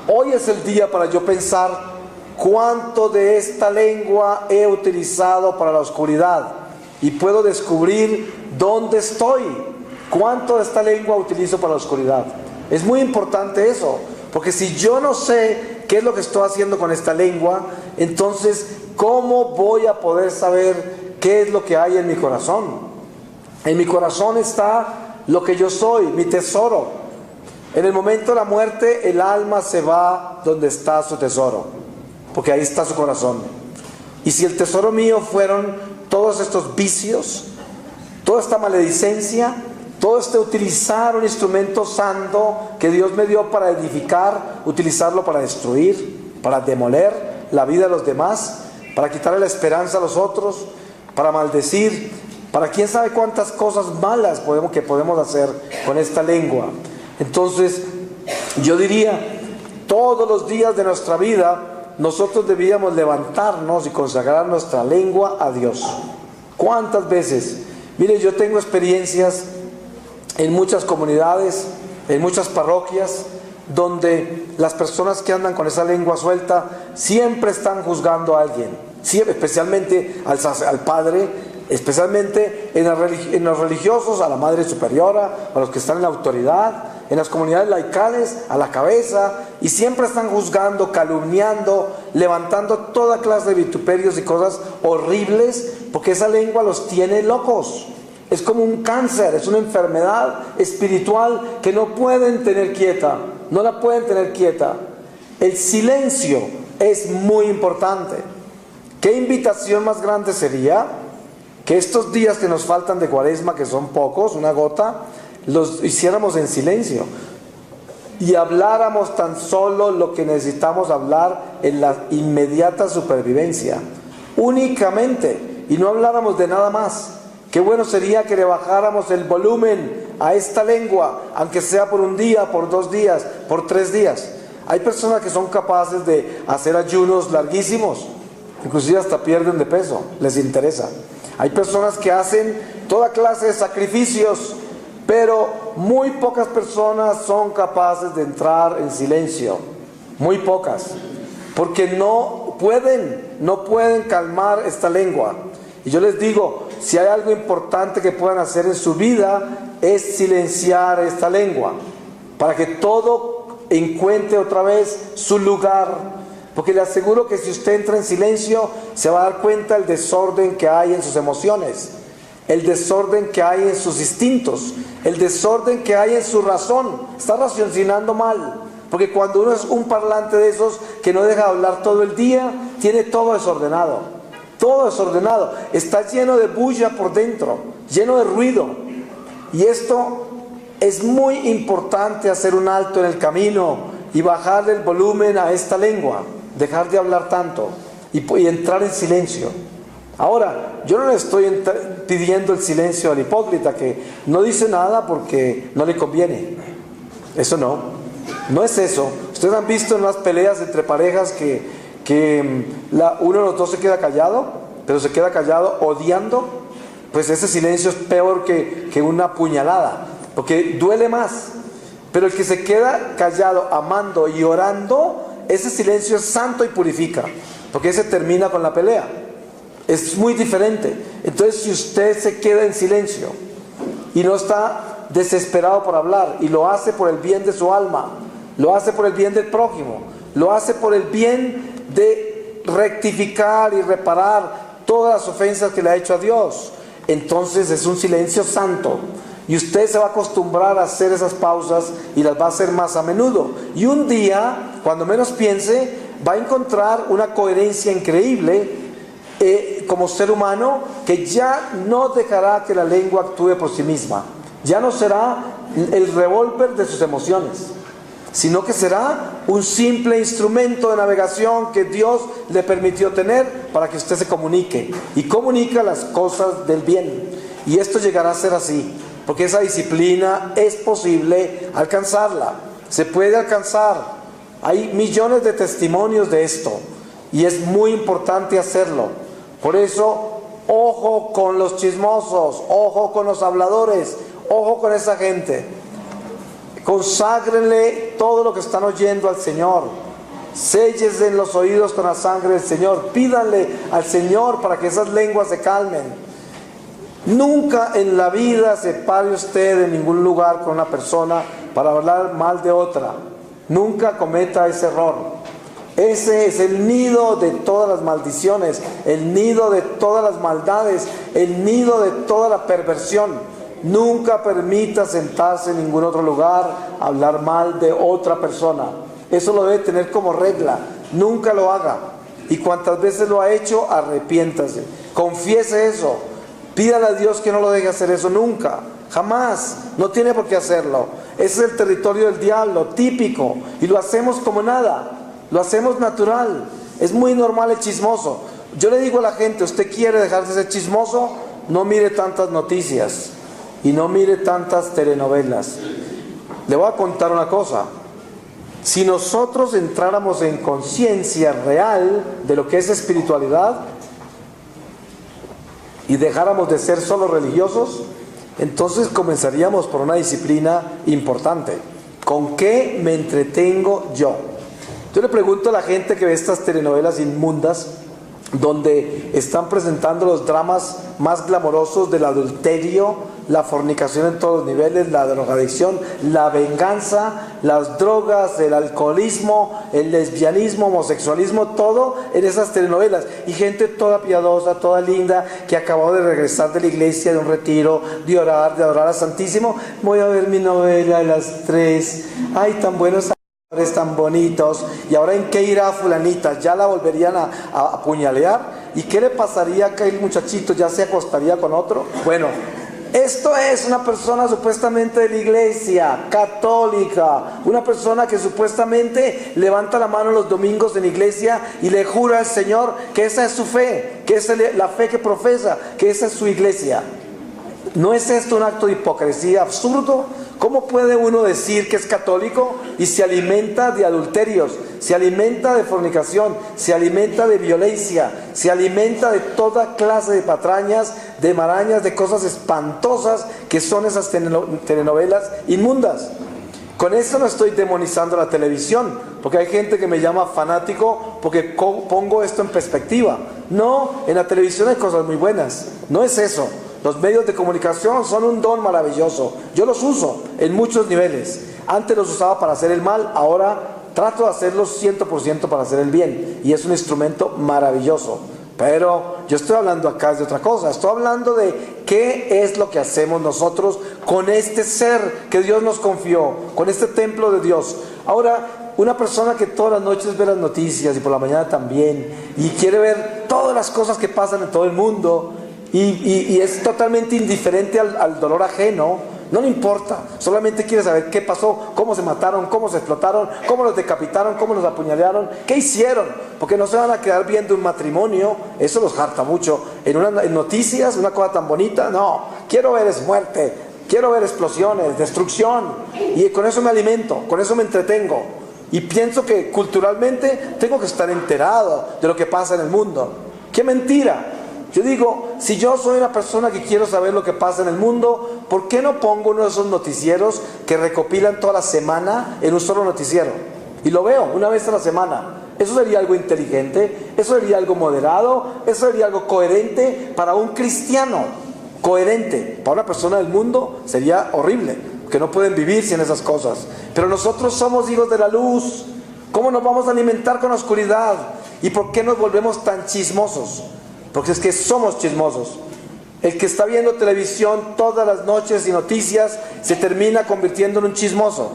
Hoy es el día para yo pensar cuánto de esta lengua he utilizado para la oscuridad y puedo descubrir dónde estoy, cuánto de esta lengua utilizo para la oscuridad. Es muy importante eso, porque si yo no sé qué es lo que estoy haciendo con esta lengua, entonces ¿cómo voy a poder saber qué es lo que hay en mi corazón? En mi corazón está lo que yo soy, mi tesoro. En el momento de la muerte, el alma se va donde está su tesoro, porque ahí está su corazón. Y si el tesoro mío fueron todos estos vicios, toda esta maledicencia, todo este utilizar un instrumento santo que Dios me dio para edificar, utilizarlo para destruir, para demoler la vida de los demás, para quitarle la esperanza a los otros, para maldecir, para quién sabe cuántas cosas malas podemos hacer con esta lengua. Entonces, yo diría, todos los días de nuestra vida, nosotros debíamos levantarnos y consagrar nuestra lengua a Dios. ¿Cuántas veces? Mire, yo tengo experiencias en muchas comunidades, en muchas parroquias, donde las personas que andan con esa lengua suelta siempre están juzgando a alguien, siempre, especialmente al padre, especialmente en los religiosos, a la madre superiora, a los que están en la autoridad, en las comunidades laicales, a la cabeza, y siempre están juzgando, calumniando, levantando toda clase de vituperios y cosas horribles, porque esa lengua los tiene locos. Es como un cáncer, es una enfermedad espiritual que no pueden tener quieta, no la pueden tener quieta. El silencio es muy importante. ¿Qué invitación más grande sería que estos días que nos faltan de Cuaresma, que son pocos, una gota, los hiciéramos en silencio y habláramos tan solo lo que necesitamos hablar en la inmediata supervivencia, únicamente, y no habláramos de nada más? Qué bueno sería que le bajáramos el volumen a esta lengua, aunque sea por un día, por 2 días, por 3 días. Hay personas que son capaces de hacer ayunos larguísimos, inclusive hasta pierden de peso, les interesa. Hay personas que hacen toda clase de sacrificios, pero muy pocas personas son capaces de entrar en silencio. Muy pocas. Porque no pueden calmar esta lengua. Y yo les digo, si hay algo importante que puedan hacer en su vida, es silenciar esta lengua, para que todo encuentre otra vez su lugar. Porque le aseguro que si usted entra en silencio, se va a dar cuenta del desorden que hay en sus emociones, el desorden que hay en sus instintos, el desorden que hay en su razón. Está raciocinando mal, porque cuando uno es un parlante de esos que no deja de hablar todo el día, tiene todo desordenado, está lleno de bulla por dentro, lleno de ruido. Y esto es muy importante, hacer un alto en el camino y bajarle el volumen a esta lengua, dejar de hablar tanto y entrar en silencio. Ahora, yo no le estoy pidiendo el silencio al hipócrita que no dice nada porque no le conviene. Eso no es eso. Ustedes han visto en las peleas entre parejas que uno de los dos se queda callado, pero se queda callado odiando. Pues ese silencio es peor que una puñalada, porque duele más. Pero el que se queda callado, amando y orando, ese silencio es santo y purifica, porque ese termina con la pelea. Es muy diferente. Entonces, si usted se queda en silencio y no está desesperado por hablar, y lo hace por el bien de su alma, lo hace por el bien del prójimo, lo hace por el bien de rectificar y reparar todas las ofensas que le ha hecho a Dios. Entonces es un silencio santo. Y usted se va a acostumbrar a hacer esas pausas y las va a hacer más a menudo. Y un día, cuando menos piense, va a encontrar una coherencia increíble como ser humano, que ya no dejará que la lengua actúe por sí misma. Ya no será el revólver de sus emociones, sino que será un simple instrumento de navegación que Dios le permitió tener para que usted se comunique. Y comunica las cosas del bien. Y esto llegará a ser así, porque esa disciplina es posible alcanzarla. Se puede alcanzar. Hay millones de testimonios de esto. Y es muy importante hacerlo. Por eso, ojo con los chismosos, ojo con los habladores, ojo con esa gente. Conságrenle todo lo que están oyendo al Señor. Séllese en los oídos con la sangre del Señor. Pídanle al Señor para que esas lenguas se calmen. Nunca en la vida se pare usted en ningún lugar con una persona para hablar mal de otra. Nunca cometa ese error. Ese es el nido de todas las maldiciones, el nido de todas las maldades, el nido de toda la perversión. Nunca permita sentarse en ningún otro lugar a hablar mal de otra persona. Eso lo debe tener como regla. Nunca lo haga. Y cuantas veces lo ha hecho, arrepiéntase. Confiese eso. Pídale a Dios que no lo deje hacer eso nunca. Jamás. No tiene por qué hacerlo. Ese es el territorio del diablo, típico. Y lo hacemos como nada. Lo hacemos natural. Es muy normal el chismoso. Yo le digo a la gente, ¿usted quiere dejar de ser chismoso? No mire tantas noticias y no mire tantas telenovelas. Le voy a contar una cosa. Si nosotros entráramos en conciencia real de lo que es espiritualidad y dejáramos de ser solo religiosos, entonces comenzaríamos por una disciplina importante. ¿Con qué me entretengo yo? Yo le pregunto a la gente que ve estas telenovelas inmundas, donde están presentando los dramas más glamorosos del adulterio, la fornicación en todos los niveles, la drogadicción, la venganza, las drogas, el alcoholismo, el lesbianismo, homosexualismo, todo en esas telenovelas. Y gente toda piadosa, toda linda, que acabó de regresar de la iglesia, de un retiro, de orar, de adorar al Santísimo. Voy a ver mi novela a las 3. Ay, tan buenos tan bonitos. ¿Y ahora en qué irá fulanita? ¿Ya la volverían a apuñalear? ¿Y qué le pasaría que el muchachito ya se acostaría con otro? Bueno, esto es una persona supuestamente de la iglesia católica, una persona que supuestamente levanta la mano los domingos en la iglesia y le jura al Señor que esa es su fe, que esa es la fe que profesa, que esa es su iglesia. ¿No es esto un acto de hipocresía absurdo? ¿Cómo puede uno decir que es católico y se alimenta de adulterios, se alimenta de fornicación, se alimenta de violencia, se alimenta de toda clase de patrañas, de marañas, de cosas espantosas que son esas telenovelas inmundas? Con esto no estoy demonizando la televisión, porque hay gente que me llama fanático porque pongo esto en perspectiva. No, en la televisión hay cosas muy buenas, no es eso. Los medios de comunicación son un don maravilloso. Yo los uso en muchos niveles. Antes los usaba para hacer el mal, ahora trato de hacerlos 100% para hacer el bien. Y es un instrumento maravilloso. Pero yo estoy hablando acá de otra cosa. Estoy hablando de qué es lo que hacemos nosotros con este ser que Dios nos confió, con este templo de Dios. Ahora, una persona que todas las noches ve las noticias y por la mañana también, y quiere ver todas las cosas que pasan en todo el mundo, y es totalmente indiferente al dolor ajeno, no le importa, solamente quiere saber qué pasó, cómo se mataron, cómo se explotaron, cómo los decapitaron, cómo los apuñalearon, qué hicieron, porque no se van a quedar viendo un matrimonio, eso los harta mucho, en noticias, una cosa tan bonita, no, quiero ver es muerte, quiero ver explosiones, destrucción, y con eso me alimento, con eso me entretengo, y pienso que culturalmente tengo que estar enterado de lo que pasa en el mundo. ¡Qué mentira! Yo digo, si yo soy una persona que quiero saber lo que pasa en el mundo, ¿por qué no pongo uno de esos noticieros que recopilan toda la semana en un solo noticiero? Y lo veo una vez a la semana. Eso sería algo inteligente, eso sería algo moderado, eso sería algo coherente para un cristiano. Coherente. Para una persona del mundo sería horrible, que no pueden vivir sin esas cosas. Pero nosotros somos hijos de la luz. ¿Cómo nos vamos a alimentar con la oscuridad? ¿Y por qué nos volvemos tan chismosos? Porque es que somos chismosos. El que está viendo televisión todas las noches y noticias se termina convirtiendo en un chismoso.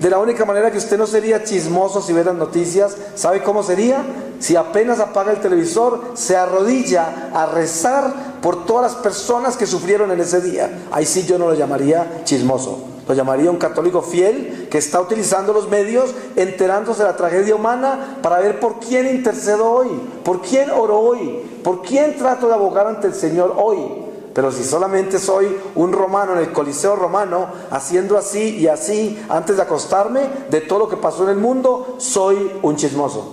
De la única manera que usted no sería chismoso si ve las noticias, ¿sabe cómo sería? Si apenas apaga el televisor, se arrodilla a rezar por todas las personas que sufrieron en ese día. Ahí sí yo no lo llamaría chismoso, lo llamaría un católico fiel que está utilizando los medios, enterándose de la tragedia humana para ver por quién intercedo hoy, por quién oro hoy, por quién trato de abogar ante el Señor hoy. Pero si solamente soy un romano en el Coliseo romano, haciendo así y así antes de acostarme, de todo lo que pasó en el mundo, soy un chismoso.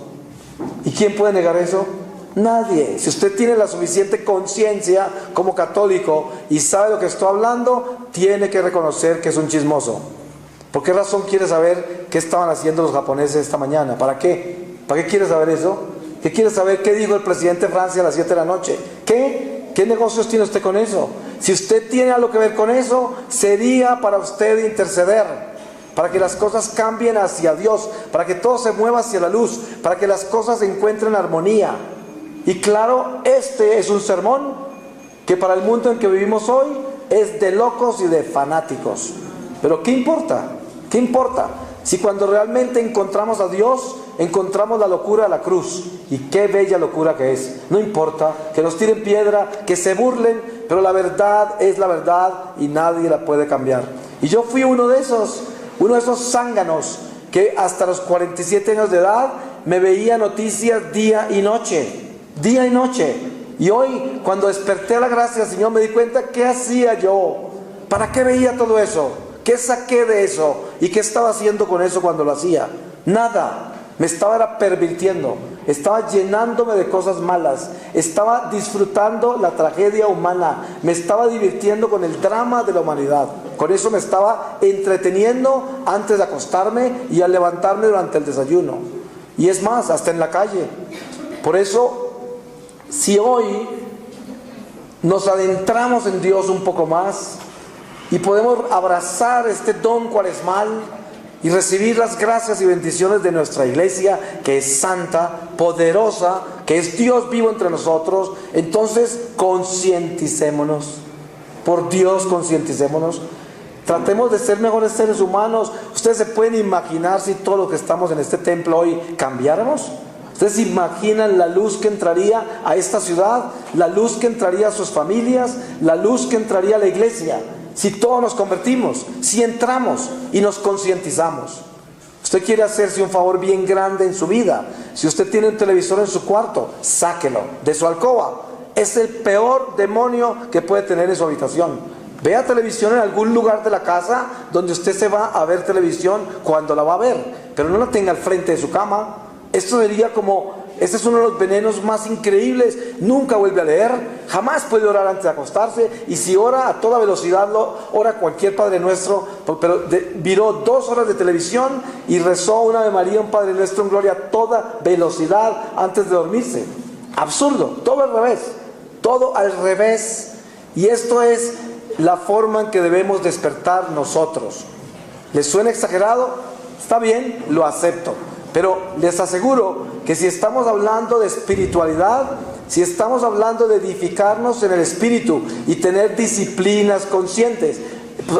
¿Y quién puede negar eso? Nadie. Si usted tiene la suficiente conciencia como católico y sabe lo que estoy hablando, tiene que reconocer que es un chismoso. ¿Por qué razón quiere saber qué estaban haciendo los japoneses esta mañana? ¿Para qué? ¿Para qué quiere saber eso? ¿Qué quiere saber qué dijo el presidente de Francia a las 7 de la noche? ¿Qué negocios tiene usted con eso? Si usted tiene algo que ver con eso, sería para usted interceder, para que las cosas cambien hacia Dios, para que todo se mueva hacia la luz, para que las cosas encuentren armonía. Y claro, este es un sermón que para el mundo en que vivimos hoy es de locos y de fanáticos. Pero ¿qué importa? ¿Qué importa? Si cuando realmente encontramos a Dios, encontramos la locura de la cruz. Y qué bella locura que es. No importa que nos tiren piedra, que se burlen, pero la verdad es la verdad y nadie la puede cambiar. Y yo fui uno de esos zánganos que hasta los 47 años de edad me veía noticias día y noche. Día y noche. Y hoy, cuando desperté a la gracia del Señor, me di cuenta, ¿qué hacía yo? ¿Para qué veía todo eso? ¿Qué saqué de eso? ¿Y qué estaba haciendo con eso cuando lo hacía? Nada. Me estaba pervirtiendo, estaba llenándome de cosas malas, estaba disfrutando la tragedia humana, me estaba divirtiendo con el drama de la humanidad. Con eso me estaba entreteniendo antes de acostarme y al levantarme durante el desayuno. Y es más, hasta en la calle. Por eso, si hoy nos adentramos en Dios un poco más y podemos abrazar este don cuaresmal y recibir las gracias y bendiciones de nuestra iglesia, que es santa, poderosa, que es Dios vivo entre nosotros, entonces concienticémonos. Por Dios, concienticémonos. Tratemos de ser mejores seres humanos. Ustedes se pueden imaginar si todo lo que estamos en este templo hoy cambiáramos. ¿Ustedes se imaginan la luz que entraría a esta ciudad? La luz que entraría a sus familias, la luz que entraría a la iglesia. Si todos nos convertimos, si entramos y nos concientizamos. Usted quiere hacerse un favor bien grande en su vida. Si usted tiene un televisor en su cuarto, sáquelo de su alcoba. Es el peor demonio que puede tener en su habitación. Vea televisión en algún lugar de la casa donde usted se va a ver televisión cuando la va a ver, pero no la tenga al frente de su cama. Esto sería como... Este es uno de los venenos más increíbles. Nunca vuelve a leer, jamás puede orar antes de acostarse, y si ora a toda velocidad, ora cualquier Padre Nuestro, pero viró 2 horas de televisión y rezó una Ave María, un Padre Nuestro en gloria a toda velocidad antes de dormirse. Absurdo, todo al revés, todo al revés. Y esto es la forma en que debemos despertar nosotros. ¿Les suena exagerado? Está bien, lo acepto. Pero les aseguro que si estamos hablando de espiritualidad, si estamos hablando de edificarnos en el espíritu y tener disciplinas conscientes,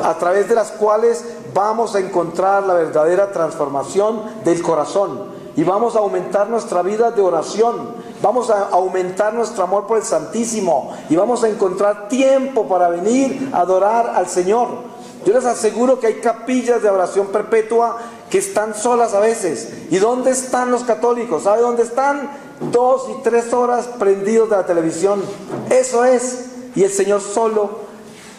a través de las cuales vamos a encontrar la verdadera transformación del corazón y vamos a aumentar nuestra vida de oración, vamos a aumentar nuestro amor por el Santísimo y vamos a encontrar tiempo para venir a adorar al Señor. Yo les aseguro que hay capillas de oración perpetua que están solas a veces. ¿Y dónde están los católicos? ¿Sabe dónde están? 2 y 3 horas prendidos de la televisión. Eso es. Y el Señor solo.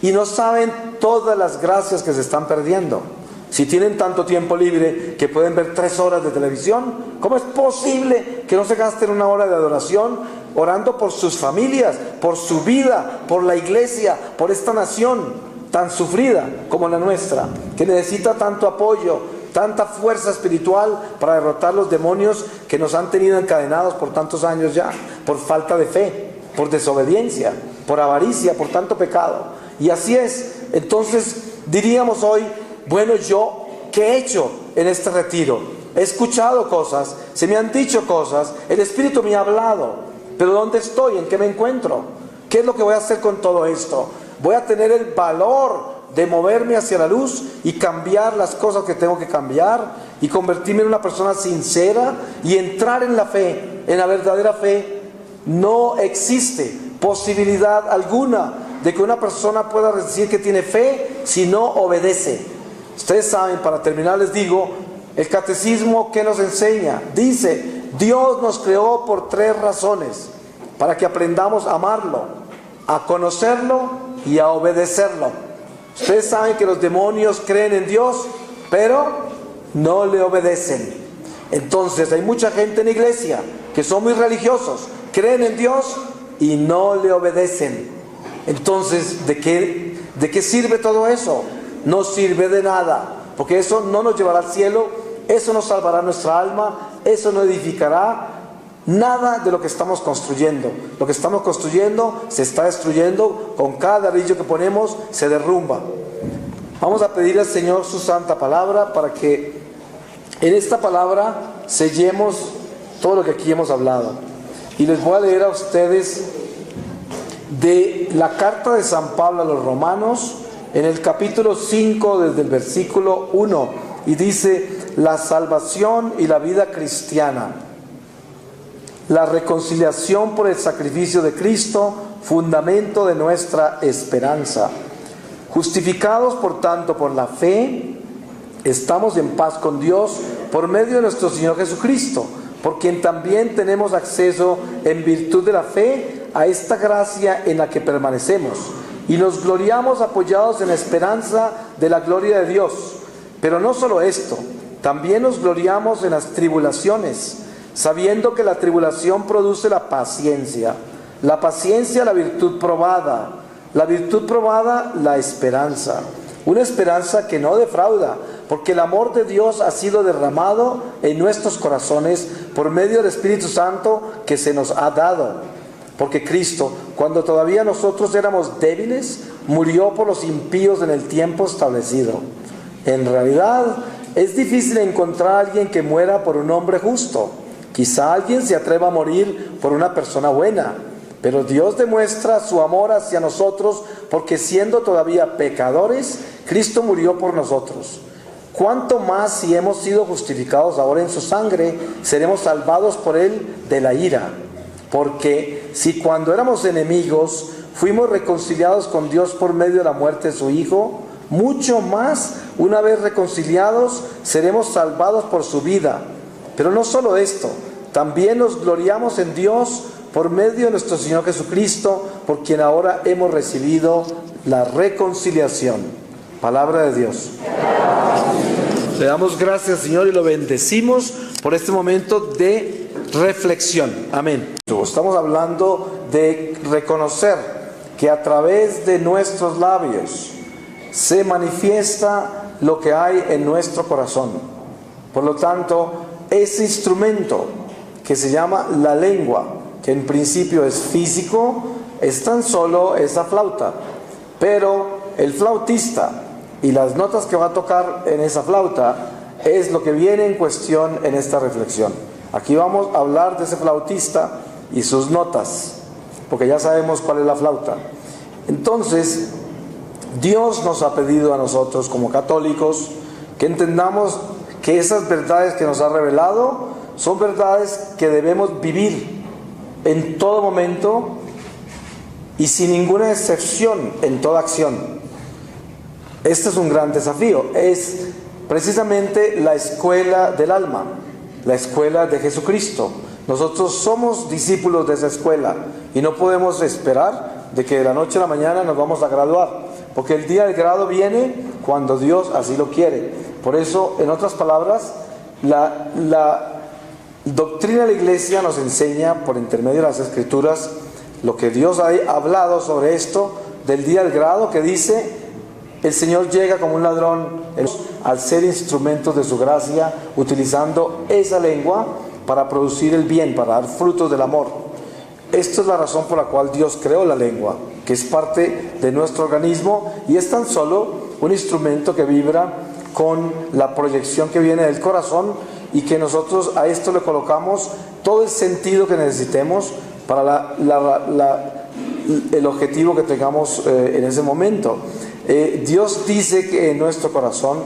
Y no saben todas las gracias que se están perdiendo. Si tienen tanto tiempo libre que pueden ver 3 horas de televisión, ¿cómo es posible que no se gasten 1 hora de adoración orando por sus familias, por su vida, por la iglesia, por esta nación tan sufrida como la nuestra, que necesita tanto apoyo, tanta fuerza espiritual para derrotar los demonios que nos han tenido encadenados por tantos años ya, por falta de fe, por desobediencia, por avaricia, por tanto pecado? Y así es. Entonces diríamos hoy, bueno, ¿yo qué he hecho en este retiro? he escuchado cosas, se me han dicho cosas, el Espíritu me ha hablado, pero ¿dónde estoy? ¿En qué me encuentro? ¿Qué es lo que voy a hacer con todo esto? ¿Voy a tener el valor de moverme hacia la luz y cambiar las cosas que tengo que cambiar y convertirme en una persona sincera y entrar en la fe, en la verdadera fe? No existe posibilidad alguna de que una persona pueda decir que tiene fe si no obedece. Ustedes saben, para terminar les digo, el catecismo que nos enseña, dice, Dios nos creó por 3 razones, para que aprendamos a amarlo, a conocerlo y a obedecerlo. Ustedes saben que los demonios creen en Dios, pero no le obedecen. Entonces hay mucha gente en la iglesia que son muy religiosos, creen en Dios y no le obedecen. Entonces, ¿de qué sirve todo eso? No sirve de nada, porque eso no nos llevará al cielo, eso no salvará nuestra alma, eso no edificará nada de lo que estamos construyendo. Lo que estamos construyendo se está destruyendo, con cada ladrillo que ponemos se derrumba. Vamos a pedirle al Señor su santa palabra para que en esta palabra sellemos todo lo que aquí hemos hablado. Y les voy a leer a ustedes de la carta de San Pablo a los Romanos, en el capítulo 5, desde el versículo 1, y dice: la salvación y la vida cristiana, la reconciliación por el sacrificio de Cristo, fundamento de nuestra esperanza. Justificados, por tanto, por la fe, estamos en paz con Dios por medio de nuestro Señor Jesucristo, por quien también tenemos acceso en virtud de la fe a esta gracia en la que permanecemos, y nos gloriamos apoyados en la esperanza de la gloria de Dios. Pero no solo esto, también nos gloriamos en las tribulaciones, sabiendo que la tribulación produce la paciencia la virtud probada, la virtud probada la esperanza, una esperanza que no defrauda, porque el amor de Dios ha sido derramado en nuestros corazones por medio del Espíritu Santo que se nos ha dado. Porque Cristo, cuando todavía nosotros éramos débiles, murió por los impíos en el tiempo establecido. En realidad, es difícil encontrar a alguien que muera por un hombre justo. Quizá alguien se atreva a morir por una persona buena, pero Dios demuestra su amor hacia nosotros porque, siendo todavía pecadores, Cristo murió por nosotros. ¿Cuánto más, si hemos sido justificados ahora en su sangre, seremos salvados por él de la ira? Porque si cuando éramos enemigos fuimos reconciliados con Dios por medio de la muerte de su Hijo, mucho más, una vez reconciliados, seremos salvados por su vida. Pero no solo esto, también nos gloriamos en Dios por medio de nuestro Señor Jesucristo, por quien ahora hemos recibido la reconciliación. Palabra de Dios. Le damos gracias, Señor, y lo bendecimos por este momento de reflexión. Amén. Estamos hablando de reconocer que a través de nuestros labios se manifiesta lo que hay en nuestro corazón. Por lo tanto, ese instrumento que se llama la lengua, que en principio es físico, es tan solo esa flauta. Pero el flautista y las notas que va a tocar en esa flauta es lo que viene en cuestión en esta reflexión. Aquí vamos a hablar de ese flautista y sus notas, porque ya sabemos cuál es la flauta. Entonces, Dios nos ha pedido a nosotros como católicos que entendamos que esas verdades que nos ha revelado son verdades que debemos vivir en todo momento y sin ninguna excepción en toda acción. Este es un gran desafío, es precisamente la escuela del alma, la escuela de Jesucristo. Nosotros somos discípulos de esa escuela y no podemos esperar de que de la noche a la mañana nos vamos a graduar, porque el día del grado viene cuando Dios así lo quiere. Por eso, en otras palabras, la doctrina de la Iglesia nos enseña por intermedio de las Escrituras lo que Dios ha hablado sobre esto del día del grado, que dice: el Señor llega como un ladrón al ser instrumentos de su gracia, utilizando esa lengua para producir el bien, para dar frutos del amor. Esta es la razón por la cual Dios creó la lengua, que es parte de nuestro organismo y es tan solo un instrumento que vibra con la proyección que viene del corazón y que nosotros a esto le colocamos todo el sentido que necesitemos para el objetivo que tengamos en ese momento. Dios dice que en nuestro corazón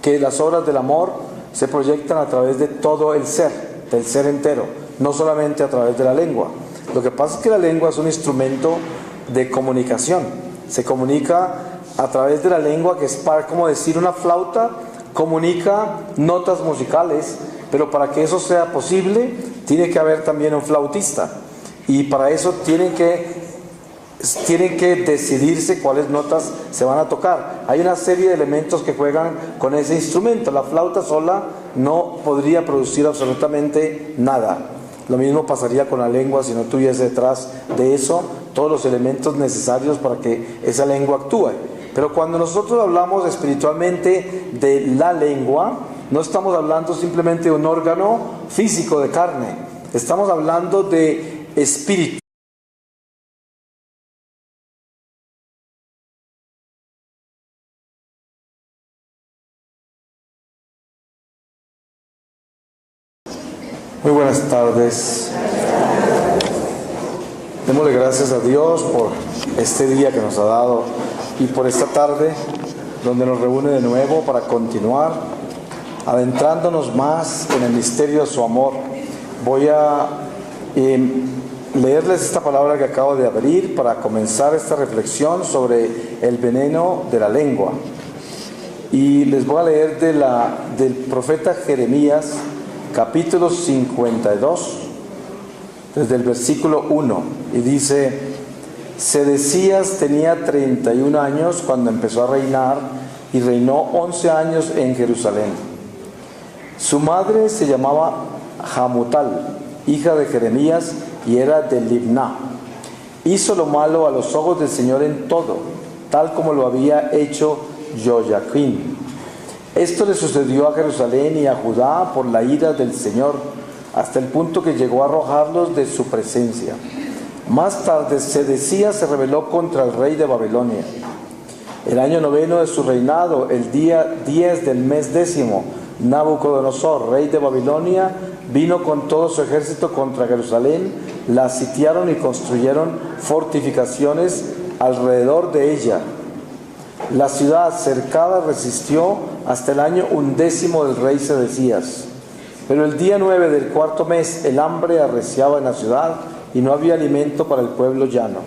que las obras del amor se proyectan a través de todo el ser, del ser entero, no solamente a través de la lengua. Lo que pasa es que la lengua es un instrumento de comunicación. Se comunica a través de la lengua, que es como decir una flauta comunica notas musicales, pero para que eso sea posible tiene que haber también un flautista, y para eso tienen que decidirse cuáles notas se van a tocar. Hay una serie de elementos que juegan con ese instrumento. La flauta sola no podría producir absolutamente nada. Lo mismo pasaría con la lengua si no tuviese detrás de eso todos los elementos necesarios para que esa lengua actúe. Pero cuando nosotros hablamos espiritualmente de la lengua, no estamos hablando simplemente de un órgano físico de carne, estamos hablando de espíritu. Muy buenas tardes. Démosle gracias a Dios por este día que nos ha dado y por esta tarde donde nos reúne de nuevo para continuar adentrándonos más en el misterio de su amor. Voy a leerles esta palabra que acabo de abrir para comenzar esta reflexión sobre el veneno de la lengua. Y les voy a leer del profeta Jeremías, capítulo 52, desde el versículo 1, y dice: Sedecías tenía 31 años cuando empezó a reinar, y reinó 11 años en Jerusalén. Su madre se llamaba Hamutal, hija de Jeremías, y era de Libná. Hizo lo malo a los ojos del Señor en todo, tal como lo había hecho Joyaquín. Esto le sucedió a Jerusalén y a Judá por la ira del Señor, hasta el punto que llegó a arrojarlos de su presencia. Más tarde Sedecías se rebeló contra el rey de Babilonia. El año 9 de su reinado, el día 10 del mes 10, Nabucodonosor, rey de Babilonia, vino con todo su ejército contra Jerusalén, la sitiaron y construyeron fortificaciones alrededor de ella. La ciudad cercada resistió hasta el año 11 del rey Sedecías. Pero el día 9 del cuarto mes el hambre arreciaba en la ciudad y no había alimento para el pueblo llano.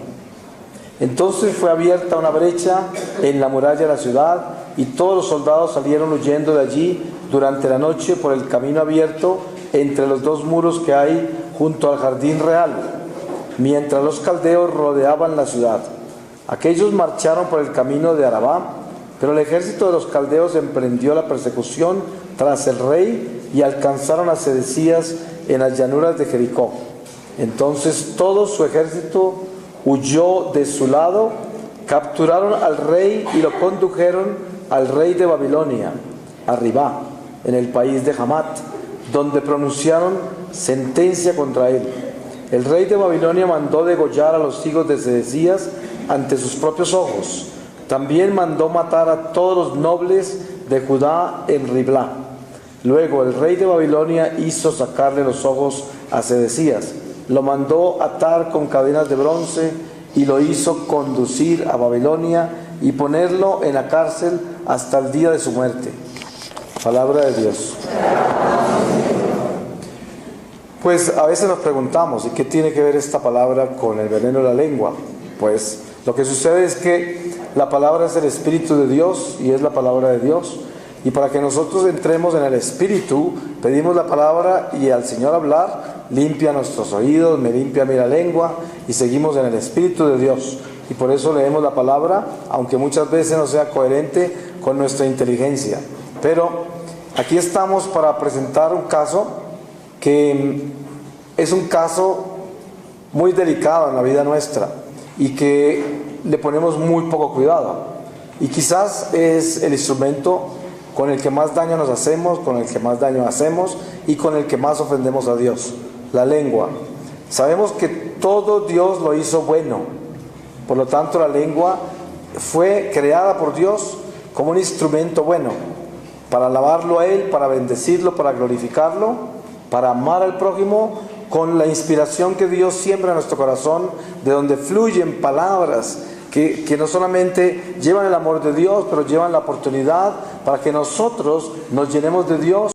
Entonces fue abierta una brecha en la muralla de la ciudad y todos los soldados salieron huyendo de allí durante la noche por el camino abierto entre los dos muros que hay junto al jardín real, mientras los caldeos rodeaban la ciudad. Aquellos marcharon por el camino de Arabá, pero el ejército de los caldeos emprendió la persecución tras el rey y alcanzaron a Sedecías en las llanuras de Jericó. Entonces todo su ejército huyó de su lado, capturaron al rey y lo condujeron al rey de Babilonia, a Ribá, en el país de Hamat, donde pronunciaron sentencia contra él. El rey de Babilonia mandó degollar a los hijos de Sedecías ante sus propios ojos. También mandó matar a todos los nobles de Judá en Riblá. Luego el rey de Babilonia hizo sacarle los ojos a Sedecías. Lo mandó atar con cadenas de bronce y lo hizo conducir a Babilonia y ponerlo en la cárcel hasta el día de su muerte. Palabra de Dios. Pues a veces nos preguntamos, ¿y qué tiene que ver esta palabra con el veneno de la lengua? Pues lo que sucede es que la palabra es el Espíritu de Dios y es la palabra de Dios. Y para que nosotros entremos en el Espíritu, pedimos la palabra y al Señor hablar, limpia nuestros oídos, me limpia a mí la lengua, y seguimos en el Espíritu de Dios. Y por eso leemos la palabra, aunque muchas veces no sea coherente con nuestra inteligencia. Pero aquí estamos para presentar un caso que es un caso muy delicado en la vida nuestra y que le ponemos muy poco cuidado. Y quizás es el instrumento con el que más daño nos hacemos, con el que más daño hacemos y con el que más ofendemos a Dios, la lengua. Sabemos que todo Dios lo hizo bueno, por lo tanto la lengua fue creada por Dios como un instrumento bueno. para alabarlo a Él, para bendecirlo, para glorificarlo, para amar al prójimo, con la inspiración que Dios siembra en nuestro corazón, de donde fluyen palabras que no solamente llevan el amor de Dios, pero llevan la oportunidad para que nosotros nos llenemos de Dios.